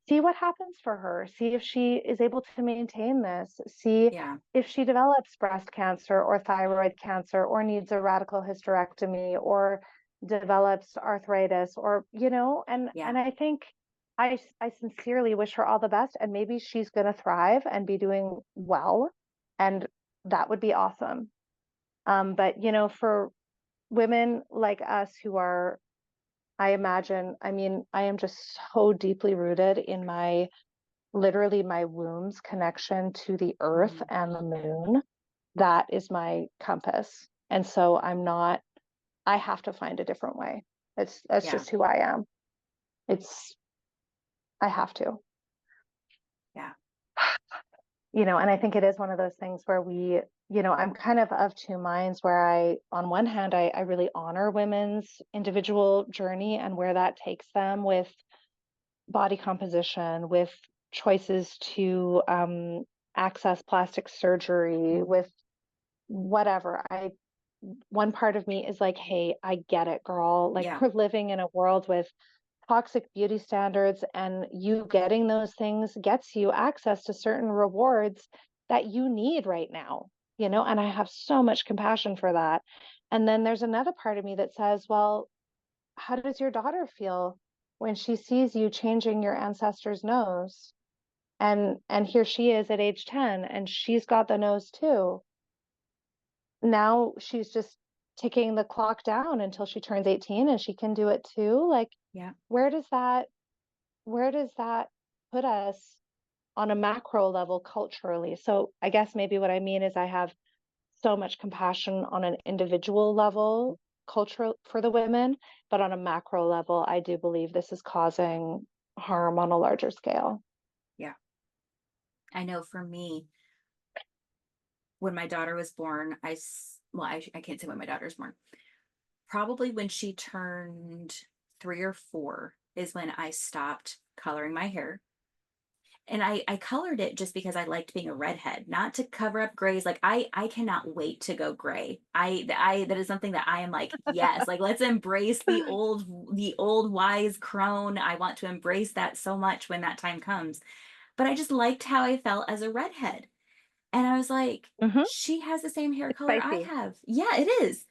what happens for her, see if she is able to maintain this, see Yeah. if she develops breast cancer or thyroid cancer or needs a radical hysterectomy or develops arthritis or and Yeah. I think I sincerely wish her all the best and maybe she's going to thrive and be doing well and that would be awesome. But for women like us who are, I imagine, I mean, I am just so deeply rooted in my literally my womb's connection to the earth Mhm. and the moon. That is my compass. And so I have to find a different way. That's Yeah. just who I am. It's, I have to, Yeah. and I think it is one of those things where I'm kind of two minds where on one hand, I really honor women's individual journey and where that takes them with body composition, with choices to access plastic surgery, with whatever. One part of me is like, hey, I get it, girl. Like Yeah. we're living in a world with toxic beauty standards, and you getting those things gets you access to certain rewards that you need right now, and I have so much compassion for that. And then there's another part of me that says, well, how does your daughter feel when she sees you changing your ancestor's nose? And here she is at age 10 and she's got the nose too. Now she's just ticking the clock down until she turns 18 and she can do it too. Like Yeah. where does that where does that put us on a macro level culturally? So I guess maybe what I mean is I have so much compassion on an individual level culture for the women, but on a macro level, I do believe this is causing harm on a larger scale. Yeah. I know for me, when my daughter was born, well, I can't say when my daughter was born. Probably when she turned 3 or 4 is when I stopped coloring my hair. And I colored it just because I liked being a redhead, not to cover up grays. Like I cannot wait to go gray. That is something that I am like, yes, like let's embrace the old wise crone. I want to embrace that so much when that time comes. But I just liked how I felt as a redhead. And I was like, Hmm. she has the same hair It's color I spicy. have. Yeah, it is.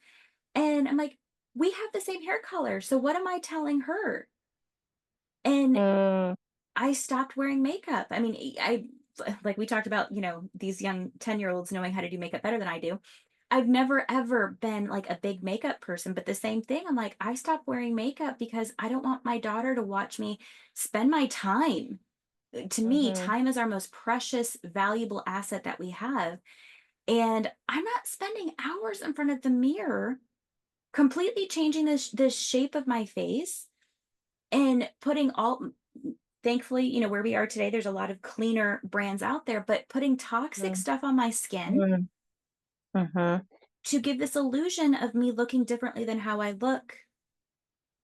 And I'm like, we have the same hair color. So what am I telling her? And Mm, I stopped wearing makeup. I mean, I like we talked about, these young 10-year-olds knowing how to do makeup better than I do. I've never ever been like a big makeup person, but the same thing. I'm like, I stopped wearing makeup because I don't want my daughter to watch me spend my time. To me, hmm. time is our most precious, valuable asset that we have. And I'm not spending hours in front of the mirror completely changing this shape of my face and putting all thankfully, where we are today, there's a lot of cleaner brands out there, but putting toxic Mm, stuff on my skin mm, hmm. to give this illusion of me looking differently than how I look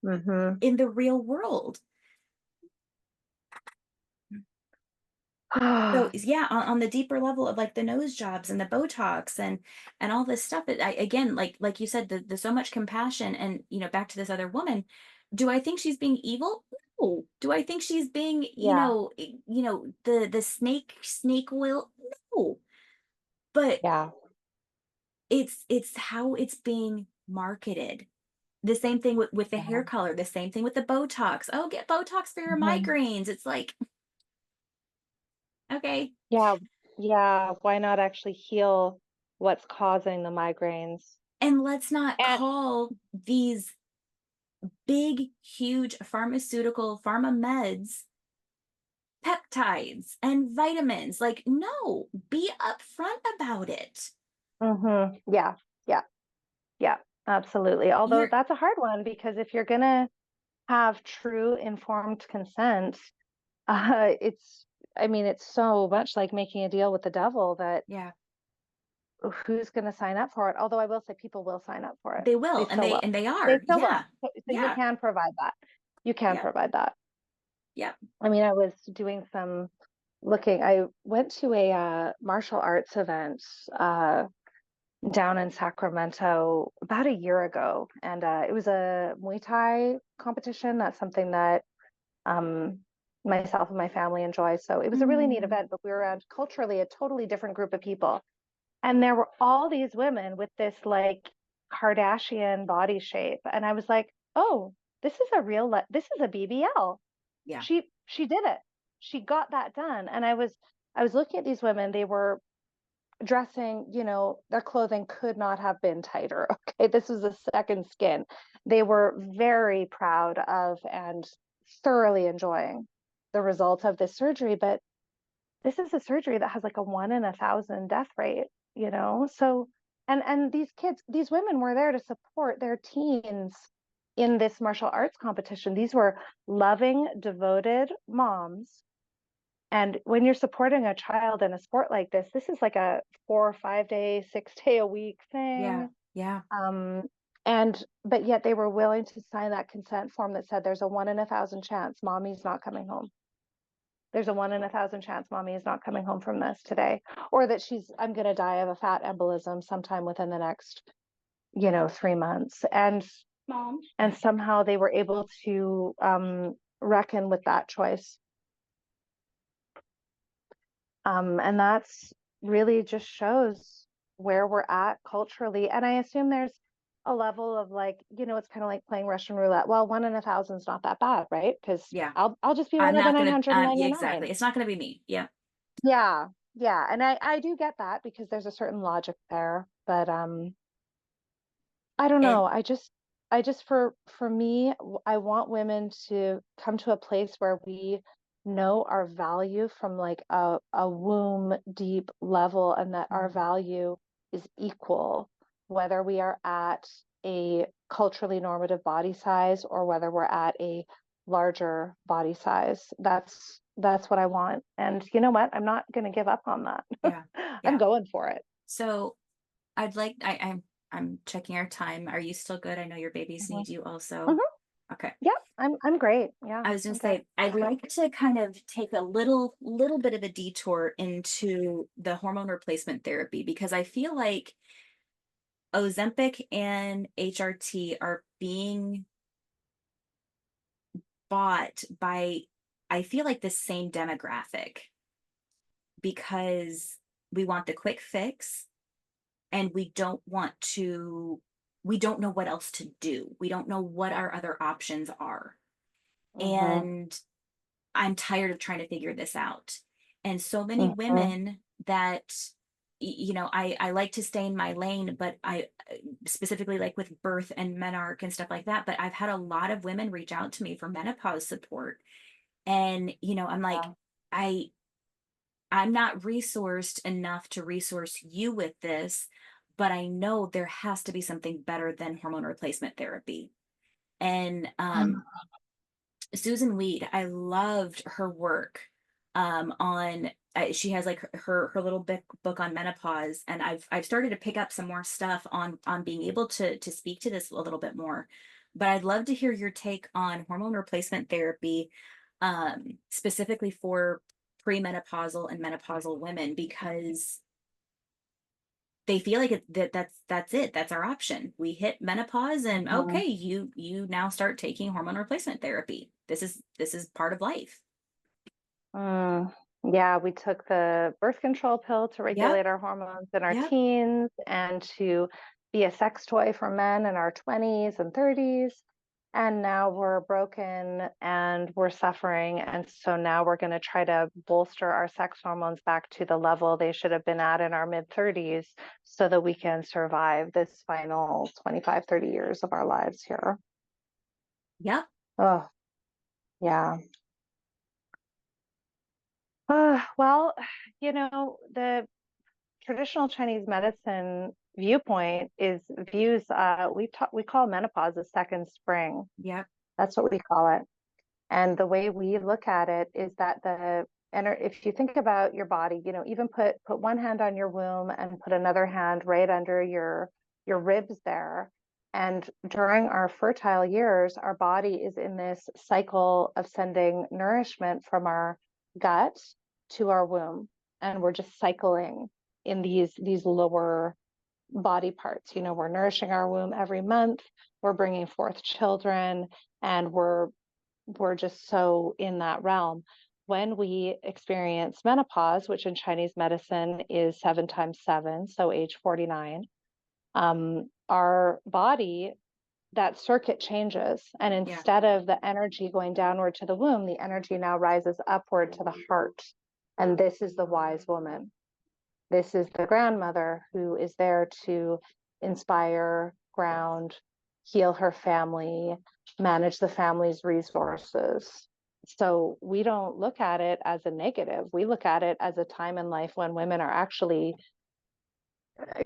Hmm. in the real world. So yeah, on the deeper level of like the nose jobs and the Botox and all this stuff, again, like you said, the so much compassion and back to this other woman. Do I think she's being evil? No. Do I think she's being, Yeah, the snake oil? No. But yeah. it's how it's being marketed. The same thing with the hair Yeah. color, the same thing with the Botox. Oh, get Botox for your Mhm. migraines. It's like, okay. Yeah, yeah. Why not actually heal what's causing the migraines? And let's not And call these big, huge pharma meds peptides and vitamins. Like, no, be upfront about it. yeah, yeah, yeah, absolutely. Although You're, that's a hard one because if you're gonna have true informed consent, I mean, it's so much like making a deal with the devil that yeah, who's going to sign up for it? Although I will say people will sign up for it. they They will. And still will. they They are. still will. Yeah. So you Yeah. can provide that. You can Yeah. provide that. Yeah. I mean, I was doing some looking. I went to a martial arts event down in Sacramento about a year ago, and it was a Muay Thai competition. That's something that um, myself and my family enjoy. So it was a really neat Mm, event, but we were around culturally a totally different group of people. And there were all these women with this like Kardashian body shape. And I was like, oh, this is a BBL. yeah. She did it. She got that done. And I was looking at these women, they were dressing, their clothing could not have been tighter. Okay. This was a second skin. They were very proud of and thoroughly enjoying the result of this surgery. But this is a surgery that has like a 1 in 1,000 death rate. So and these women were there to support their teens in this martial arts competition. These were loving, devoted moms. And when you're supporting a child in a sport like this is like a 4 or 5 day, 6 day a week Yeah. thing. Yeah. Um, and but yet they were willing to sign that consent form that said there's a 1 in 1,000 chance mommy's not coming home. There's a 1 in 1,000 chance mommy is not coming home from this today, or that I'm going to die of a fat embolism sometime within the next, 3 months. And somehow they were able to reckon with that choice. And that's really just shows where we're at culturally. And I assume there's a level of like, it's kind of like playing Russian roulette. Well, 1 in 1,000 is not that bad, right? Because Yeah. I'll just be I'm one of the not gonna yeah, 999. exactly. It's not gonna be me. Yeah. Yeah, yeah, and I do get that because there's a certain logic there, but I don't And know. I just for me, I want women to come to a place where we know our value from like a womb deep level, and that our mm, value is equal, whether we are at a culturally normative body size or whether we're at a larger body size. That's what I want. And you know what? I'm not going to give up on that. Yeah. I'm Yeah. going for it. So I'm checking our time. Are you still good? I know your babies Mhm. need you also. Mhm. Okay. Yeah, I'm great. Yeah, I was gonna I'm good. say, I'd like to kind of take a little bit of a detour into the hormone replacement therapy because I feel like Ozempic and HRT are being bought by, I feel like, the same demographic because we want the quick fix and we don't know what else to do. We don't know what our other options are. Mhm. And I'm tired of trying to figure this out. And so many Mhm. women that, I like to stay in my lane, but I specifically like with birth and menarche and stuff like that. But I've had a lot of women reach out to me for menopause support. And, I'm like, Yeah. I, I'm not resourced enough to resource you with this, but I know there has to be something better than hormone replacement therapy. And Susan Weed, I loved her work on she has like her little book on menopause, and I've started to pick up some more stuff on being able to speak to this a little bit more. But I'd love to hear your take on hormone replacement therapy, specifically for premenopausal and menopausal women, because they feel like that's it, that's our option. We hit menopause and Mhm. okay, you now start taking hormone replacement therapy. This is part of life. Mm. Yeah, we took the birth control pill to Yep. regulate our hormones in our Yep. teens and to be a sex toy for men in our 20s and 30s. And now we're broken and we're suffering. And so now we're going to try to bolster our sex hormones back to the level they should have been at in our mid 30s so that we can survive this final 25, 30 years of our lives here. Yep. Oh, yeah. Well, the traditional Chinese medicine viewpoint is views we call menopause a second spring. Yep. That's what we call it. And the way we look at it is that if you think about your body, even put one hand on your womb and put another hand right under your ribs there. And during our fertile years, our body is in this cycle of sending nourishment from our gut to our womb. And we're just cycling in these lower body parts. We're nourishing our womb every month, we're bringing forth children, and we're just so in that realm. When we experience menopause, which in Chinese medicine is 7 times 7, so age 49, our body, that circuit changes. And Yeah. instead of the energy going downward to the womb, the energy now rises upward to the heart. And this is the wise woman. This is the grandmother who is there to inspire, ground, heal her family, manage the family's resources. So we don't look at it as a negative. We look at it as a time in life when women are actually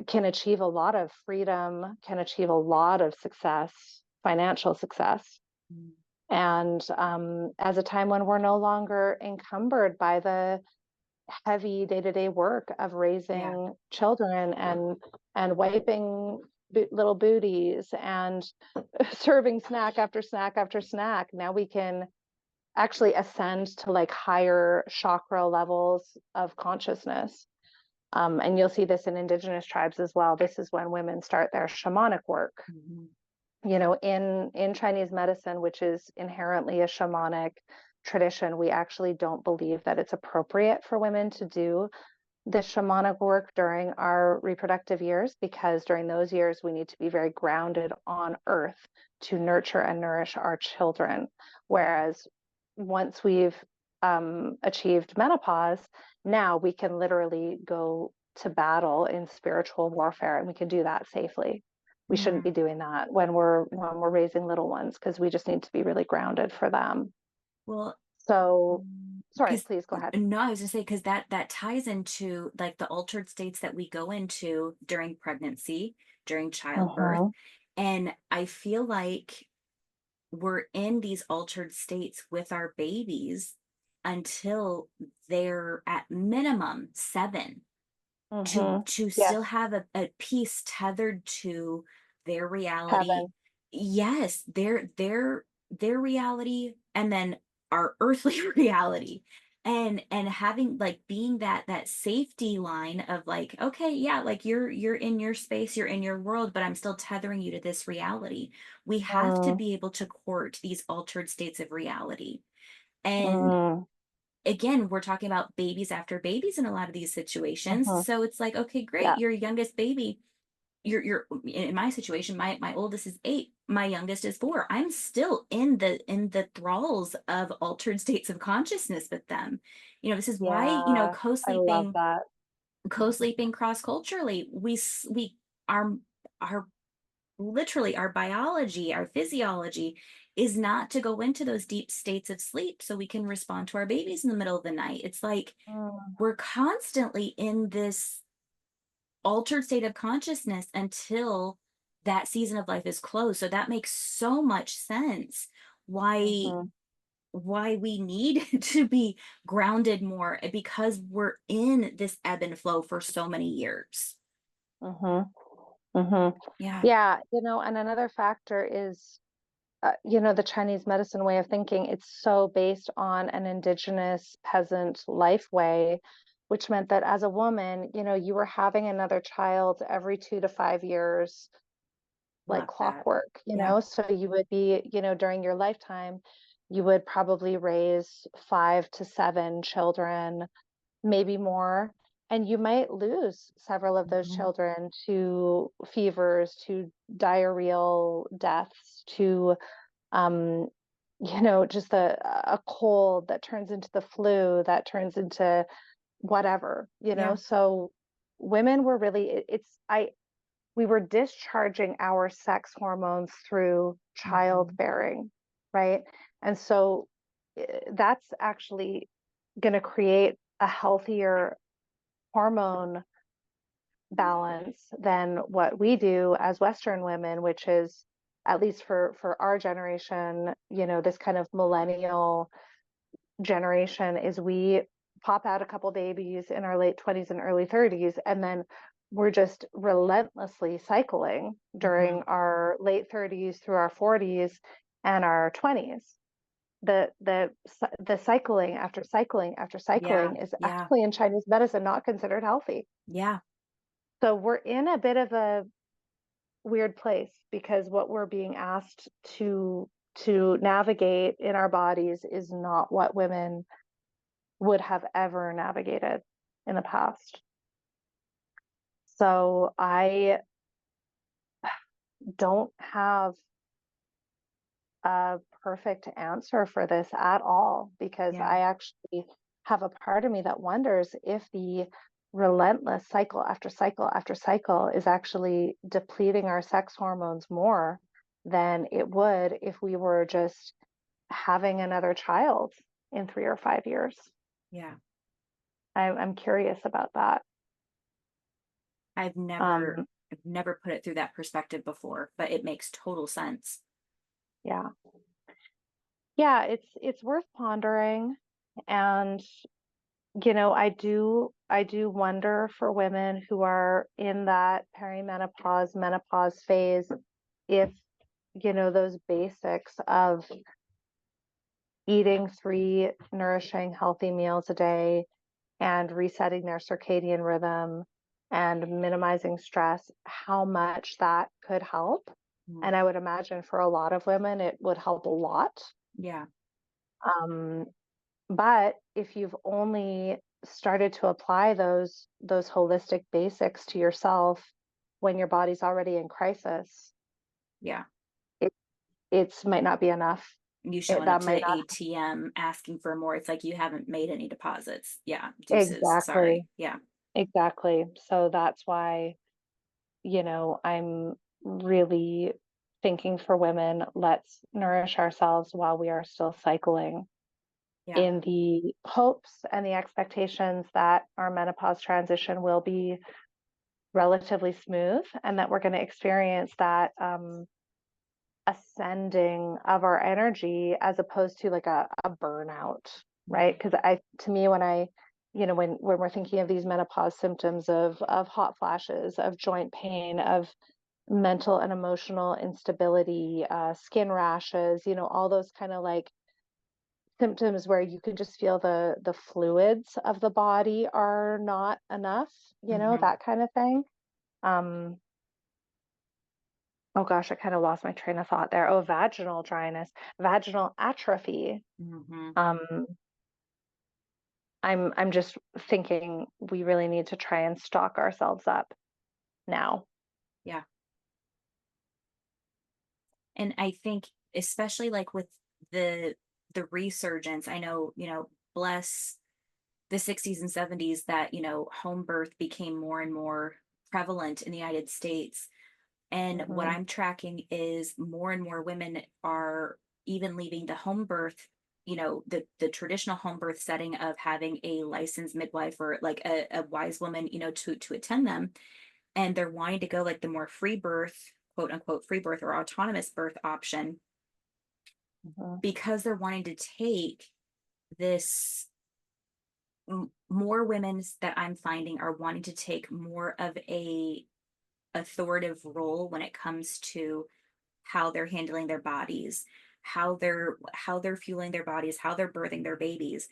can achieve a lot of freedom, can achieve a lot of success, financial success. Mm. And as a time when we're no longer encumbered by the heavy day-to-day work of Yeah. raising children and wiping little booties and serving snack after snack after snack. Now we can actually ascend to like higher chakra levels of consciousness. And you'll see this in indigenous tribes as well. This is when women start their shamanic work. Mhm. In Chinese medicine, which is inherently a shamanic tradition, we actually don't believe that it's appropriate for women to do the shamanic work during our reproductive years, because during those years we need to be very grounded on earth to nurture and nourish our children. Whereas once we've achieved menopause, now we can literally go to battle in spiritual warfare, and we can do that safely. We shouldn't be Mm. doing that when we're raising little ones, because we just need to be really grounded for them. Well, So sorry, because please go ahead. no, I was gonna say because that ties into like the altered states that we go into during pregnancy, during childbirth, Mhm. And I feel like we're in these altered states with our babies until they're at minimum 7, Mm-hmm. to still Yes, have a piece tethered to their reality. Kevin. Yes, their reality, and then our earthly reality. And having, like, being that safety line of, like, okay, yeah, like, you're in your space, you're in your world, but I'm still tethering you to this reality. We have to Mm, be able to court these altered states of reality. And mm, again, we're talking about babies after babies in a lot of these situations. mm-hmm. So it's like, okay, great, Yeah. your youngest baby, you're in my situation, my oldest is 8, my youngest is 4. I'm still in the thralls of altered states of consciousness with them. This is why, Yeah. I love that. co-sleeping cross-culturally, we our literally our biology, our physiology is not to go into those deep states of sleep so we can respond to our babies in the middle of the night. It's like Mm, we're constantly in this altered state of consciousness until that season of life is closed. So that makes so much sense why mm-hmm. why we need to be grounded more, because we're in this ebb and flow for so many years. Mm-hmm. Mm-hmm. Yeah. Yeah. And another factor is, the Chinese medicine way of thinking. It's so based on an indigenous peasant life way, which meant that as a woman, you were having another child every 2 to 5 years, like Love that. clockwork, Yeah. so you would be, during your lifetime, you would probably raise 5 to 7 children, maybe more. And you might lose several of those Mhm. children to fevers, to diarrheal deaths, to um, just a cold that turns into the flu, that turns into whatever, Yeah. So women were really, we were discharging our sex hormones through Mhm. childbearing, right? And so that's actually going to create a healthier hormone balance than what we do as Western women, which is, at least for our generation, this kind of millennial generation, is we pop out a couple babies in our late 20s and early 30s, and then we're just relentlessly cycling during Mhm. our late 30s through our 40s and our 20s. The cycling after cycling after Yeah. cycling is Yeah. actually in Chinese medicine not considered healthy. Yeah. So we're in a bit of a weird place, because what we're being asked to navigate in our bodies is not what women would have ever navigated in the past. So I don't have a perfect answer for this at all, because Yeah. I actually have a part of me that wonders if the relentless cycle after cycle after cycle is actually depleting our sex hormones more than it would if we were just having another child in 3 or 5 years. Yeah. I'm curious about that. I've never Um, I've never put it through that perspective before, but it makes total sense. yeah. Yeah, it's worth pondering. And I do wonder for women who are in that perimenopause, menopause phase, if, those basics of eating 3 nourishing, healthy meals a day and resetting their circadian rhythm and minimizing stress, how much that could help. Mm. And I would imagine for a lot of women, it would help a lot. Yeah. Um, But if you've only started to apply those holistic basics to yourself when your body's already in crisis, Yeah. it it's might not be enough. You It, showing up that to might the not ATM asking for more. It's like you haven't made any deposits. Yeah. Deuces. exactly, Sorry. Yeah. exactly. So that's why, I'm really thinking for women, let's nourish ourselves while we are still cycling, Yeah. in the hopes and the expectations that our menopause transition will be relatively smooth, and that we're going to experience that ascending of our energy as opposed to like a burnout, right? Because to me, when when we're thinking of these menopause symptoms of hot flashes, of joint pain, of mental and emotional instability, skin rashes, all those kind of like symptoms where you can just feel the fluids of the body are not enough, Mm-hmm. that kind of thing. Um, oh gosh, I kind of lost my train of thought there. Oh, vaginal dryness, vaginal atrophy. Mm-hmm. Um, I'm just thinking we really need to try and stock ourselves up now. Yeah. And I think especially like with the the resurgence, I know, bless the 60s and 70s that, home birth became more and more prevalent in the United States. And what Hmm. I'm tracking is more and more women are even leaving the home birth, the traditional home birth setting of having a licensed midwife or like a wise woman, to attend them. And they're wanting to go like the more free birth, quote unquote, free birth or autonomous birth option Hmm. because they're wanting to take this more women that I'm finding are wanting to take more of a authoritative role when it comes to how they're handling their bodies, how they're fueling their bodies, how they're birthing their babies.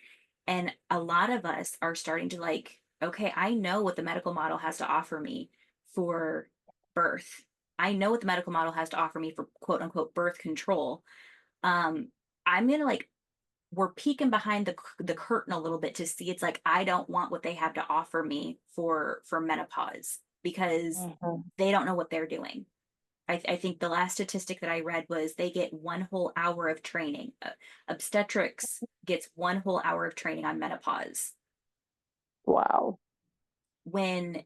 And a lot of us are starting to like, okay, I know what the medical model has to offer me for birth. I know what the medical model has to offer me for quote unquote birth control. Um, I'm gonna like we're peeking behind the curtain a little bit to see it's like I don't want what they have to offer me for menopause because Hmm. they don't know what they're doing. I think the last statistic that I read was they get 1 whole hour of training. Obstetrics gets 1 whole hour of training on menopause. Wow. When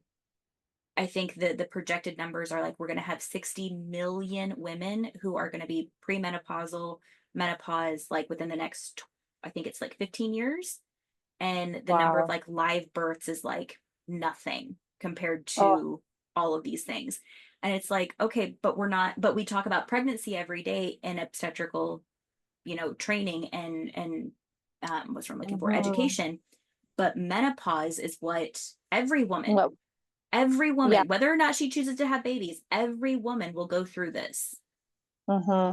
I think the projected numbers are like we're going to have 60 million women who are going to be premenopausal, menopause, like within the next, I think it's like 15 years. And the number of Wow. like live births is like nothing compared Oh, to all of these things. And it's like, okay, but but we talk about pregnancy every day in obstetrical, training and what's what I'm looking for, hmm. education. But menopause is what No, every yeah. woman, whether or not she chooses to have babies, every woman will go through this. Hmm.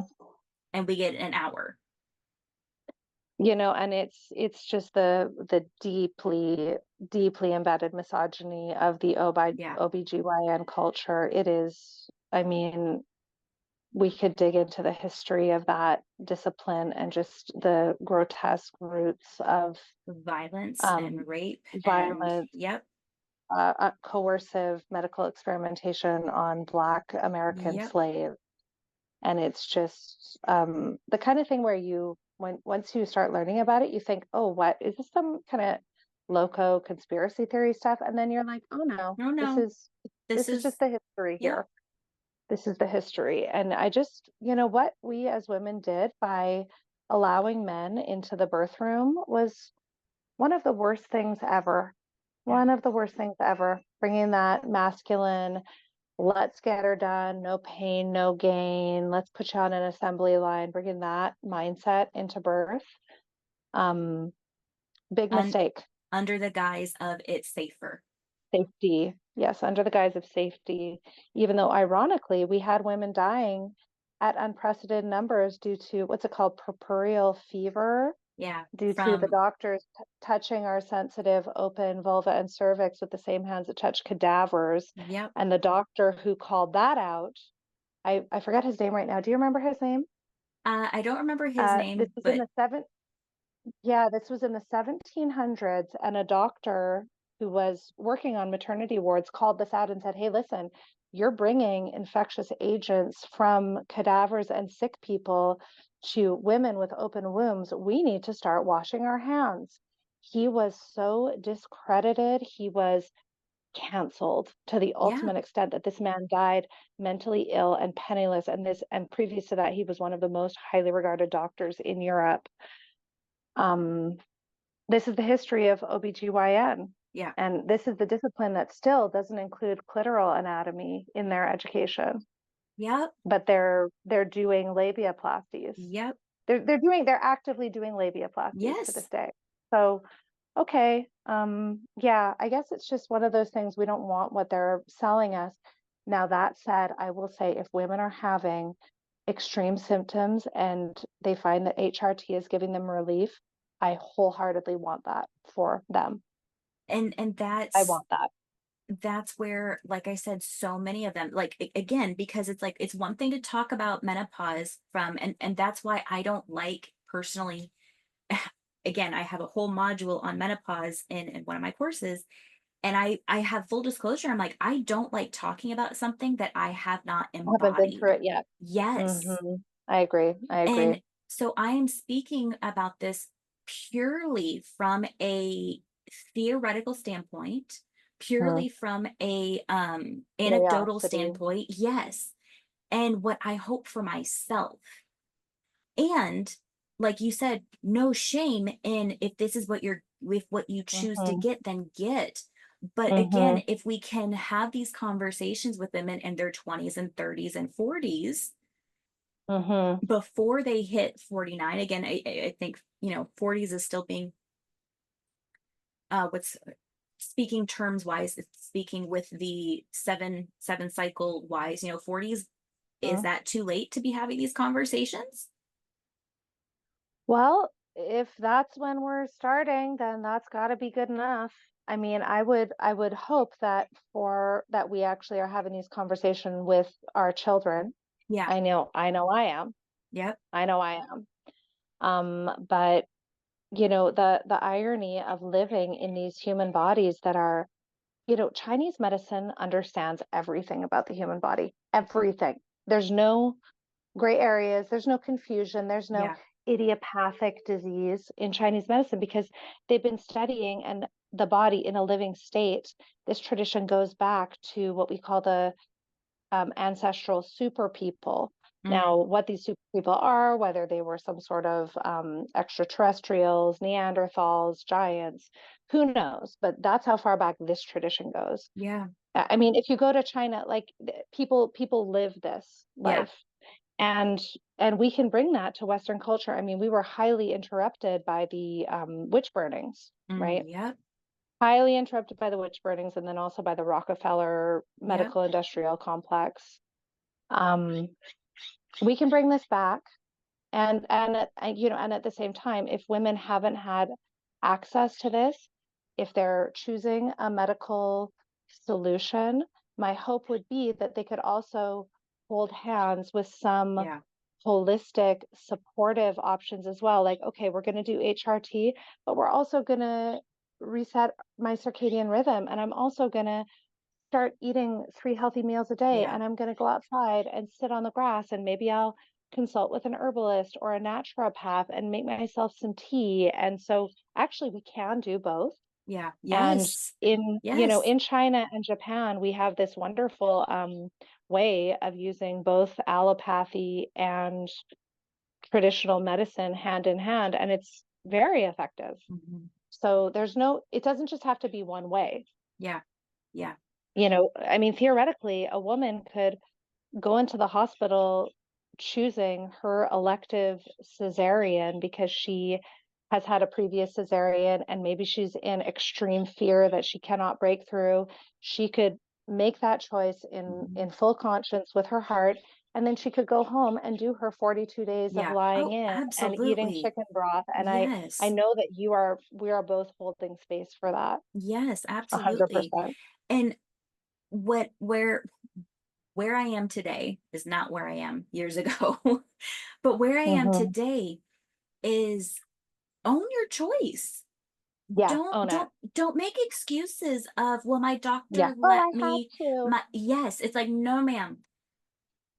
And we get an hour. And it's just the deeply embedded misogyny of the Yeah. OBGYN culture. It is, I mean, we could dig into the history of that discipline and just the grotesque roots of Violence um, and rape and violence, yep, coercive medical experimentation on Black American yep, slaves. And it's just the kind of thing where once you start learning about it, you think, oh, what is this, some kind of loco conspiracy theory stuff? And then you're like, oh no, no, this no, is this this is just is, the history yep, here. This is the history. And I just, what we as women did by allowing men into the birth room was one of the worst things ever. yeah. One of the worst things ever. Bringing that masculine, let's get her done, no pain, no gain, let's put you on an assembly line, bringing that mindset into birth. Um, Big Un- mistake. Under the guise of it's safer. Safety. Yes, under the guise of safety, even though ironically, we had women dying at unprecedented numbers due to what's it called, purpureal fever, Yeah, due to the from, doctors touching our sensitive open vulva and cervix with the same hands that touch cadavers. yep. And the doctor who called that out, I forget his name right now. Do you remember his name? I don't remember his This name, was in but the yeah, this was in the 1700s, and a doctor who was working on maternity wards called this out and said, "Hey, listen, you're bringing infectious agents from cadavers and sick people to women with open wombs. We need to start washing our hands." He was so discredited. He was canceled to the yeah, ultimate extent that this man died mentally ill and penniless. And previous to that, he was one of the most highly regarded doctors in Europe. Um, this is the history of OBGYN. Yeah. And this is the discipline that still doesn't include clitoral anatomy in their education, Yep. but they're doing labiaplasties. Yep. They're actively doing labiaplasties to this Yes. day. So, okay, yeah, I guess it's just one of those things. We don't want what they're selling us. Now, that said, I will say if women are having extreme symptoms and they find that HRT is giving them relief, I wholeheartedly want that for them. And I want that. that's where, like I said, so many of them, like, again, because it's like, it's one thing to talk about menopause from, and that's why I don't like personally, again, I have a whole module on menopause in one of my courses. And I have full disclosure. I'm like, I don't like talking about something that I have not I haven't been through embodied. it yet. Yes. Hmm. I agree. I agree. And so I am speaking about this purely from a theoretical standpoint, Mm. purely from a anecdotal Curiosity. standpoint. Yes. And what I hope for myself. And like you said, no shame in if this is what you're, if what you choose to Hmm. get, then get. But Hmm. again, if we can have these conversations with women in their 20s and 30s and 40s Hmm. before they hit 49, again, I think, 40s is still being, what's speaking terms wise, it's speaking with the seven cycle wise, 40s, is that too late to be having these conversations? Well, if that's when we're starting, then that's got to be good enough. I mean, I would hope that for that we actually are having these conversations with our children. Yeah. I know I am. Yep. I know I am. But the irony of living in these human bodies that are, Chinese medicine understands everything about the human body. Everything. There's no gray areas, there's no confusion, there's no Yeah. idiopathic disease in Chinese medicine because they've been studying and the body in a living state. This tradition goes back to what we call the ancestral super people. Mm, Now, what these super people are, whether they were some sort of extraterrestrials, Neanderthals, giants, who knows? But that's how far back this tradition goes. yeah. I mean, if you go to China, like people live this Yeah. life, and we can bring that to Western culture. I mean, we were highly interrupted by the witch burnings, Mm, right? yep. Highly interrupted by the witch burnings, and then also by the Rockefeller Yep. medical industrial complex. Um, we can bring this back, and at the same time, if women haven't had access to this, if they're choosing a medical solution, my hope would be that they could also hold hands with some Yeah. holistic supportive options as well. Like, okay, we're going to do HRT, but we're also going to reset my circadian rhythm, and I'm also going to start eating 3 healthy meals a day, Yeah. and I'm going to go outside and sit on the grass, and maybe I'll consult with an herbalist or a naturopath and make myself some tea. And so actually we can do both. Yeah. And Yes. in, Yes. in China and Japan, we have this wonderful way of using both allopathy and traditional medicine hand in hand, and it's very effective. Mhm. So it doesn't just have to be one way. Yeah. Yeah. I mean, theoretically, a woman could go into the hospital choosing her elective cesarean because she has had a previous cesarean and maybe she's in extreme fear that she cannot break through. She could make that choice in Mhm. full conscience with her heart, and then she could go home and do her 42 days of Yeah. lying Oh, in and eating absolutely. chicken broth. And I Yes. know that we are both holding space for that Yes, a hundred absolutely. percent. And what where I am today is not where I am years ago. But where I am Hmm. today is own your choice. Yeah, Don't own it. don't don't make excuses of, well, my Yeah. doctor Well, let I had me, to. my, yes, it's like, no, ma'am.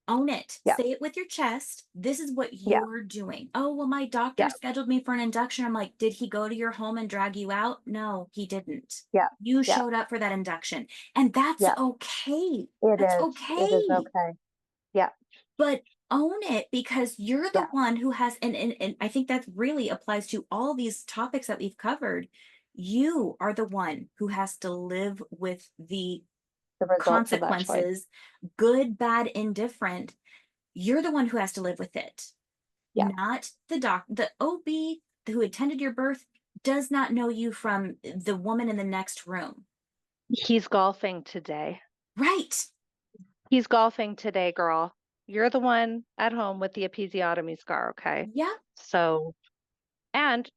Own it. Yeah. Say it with your chest. This is what Yeah. you're doing. Oh, well, my doctor Yeah. scheduled me for an induction. I'm like, did he go to your home and drag you out? No, he didn't. Yeah. You Yeah. showed up for that induction. And that's Yeah. okay. It That's is. It is okay. okay. Yeah. But own it, because you're the Yeah. one who has, and I think that really applies to all these topics that we've covered. You are the one who has to live with the The results of that choice. consequences, good, bad, indifferent. You're the one who has to live with it, Yeah. not the OB who attended your birth does not know you from the woman in the next room. He's golfing today. Right. He's golfing today, girl. You're the one at home with the episiotomy scar, okay? Yep. And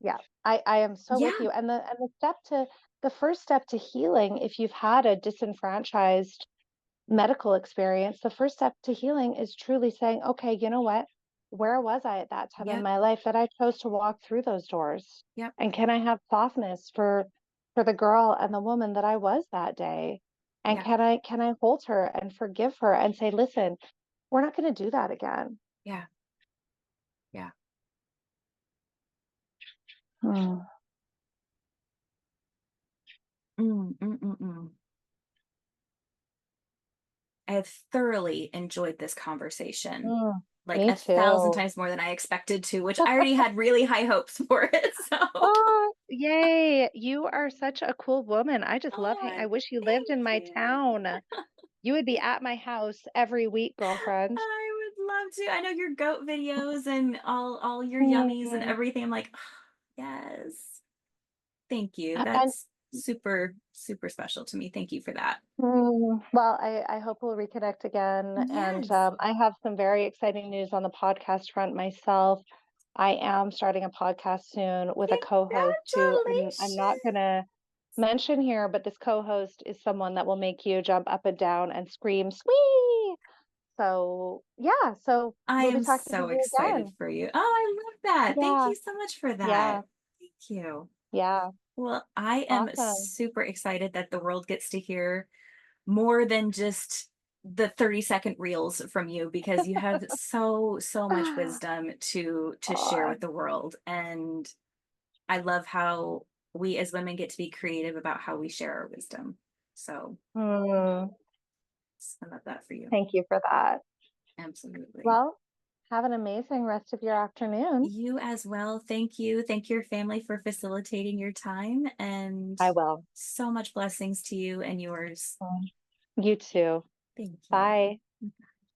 yeah, I am so with Yeah. you. And the first step to healing, if you've had a disenfranchised medical experience, the first step to healing is truly saying, okay, you know what? Where was I at that time in Yep. my life that I chose to walk through those doors? Yep. And can I have softness for the girl and the woman that I was that day? And Yeah. can I hold her and forgive her and say, listen, we're not going to do that again. Yeah. Yeah. Hmm. Mm, mm, mm, mm. I have thoroughly enjoyed this conversation, Mm, like me 1,000 too. times more than I expected to, which I already had really high hopes for it. So, Oh, yay. You are such a cool woman. I just love oh, I wish you lived thank in my you. town. You would be at my house every week, girlfriend. I would love to. I know your goat videos and all your yummies and Mm. everything. I'm like, "Ah, yes, thank you. And That's super, super special to me. Thank you for that. well, I hope we'll reconnect again. And Yes. I have some very exciting news on the podcast front myself. I am starting a podcast soon with a co-host who I'm not Congratulations. gonna mention here, but this co-host is someone that will make you jump up and down and scream, "Squee!" So, yeah, so I we'll be am talking to so you excited again. for you. Oh, I love that. Thank Yeah, you so much for yeah, that. Thank you. yeah. Well, I am Awesome. super excited that the world gets to hear more than just the 30-second reels from you because you have so much wisdom to share Aw. with the world, and I love how we as women get to be creative about how we share our wisdom. So, Mm, I love that for you. thank you for that. Absolutely. Well, have an amazing rest of your afternoon. You as well. Thank you. Thank your family for facilitating your time, and I will. so much blessings to you and yours. Mm. You too. Thank you. Bye.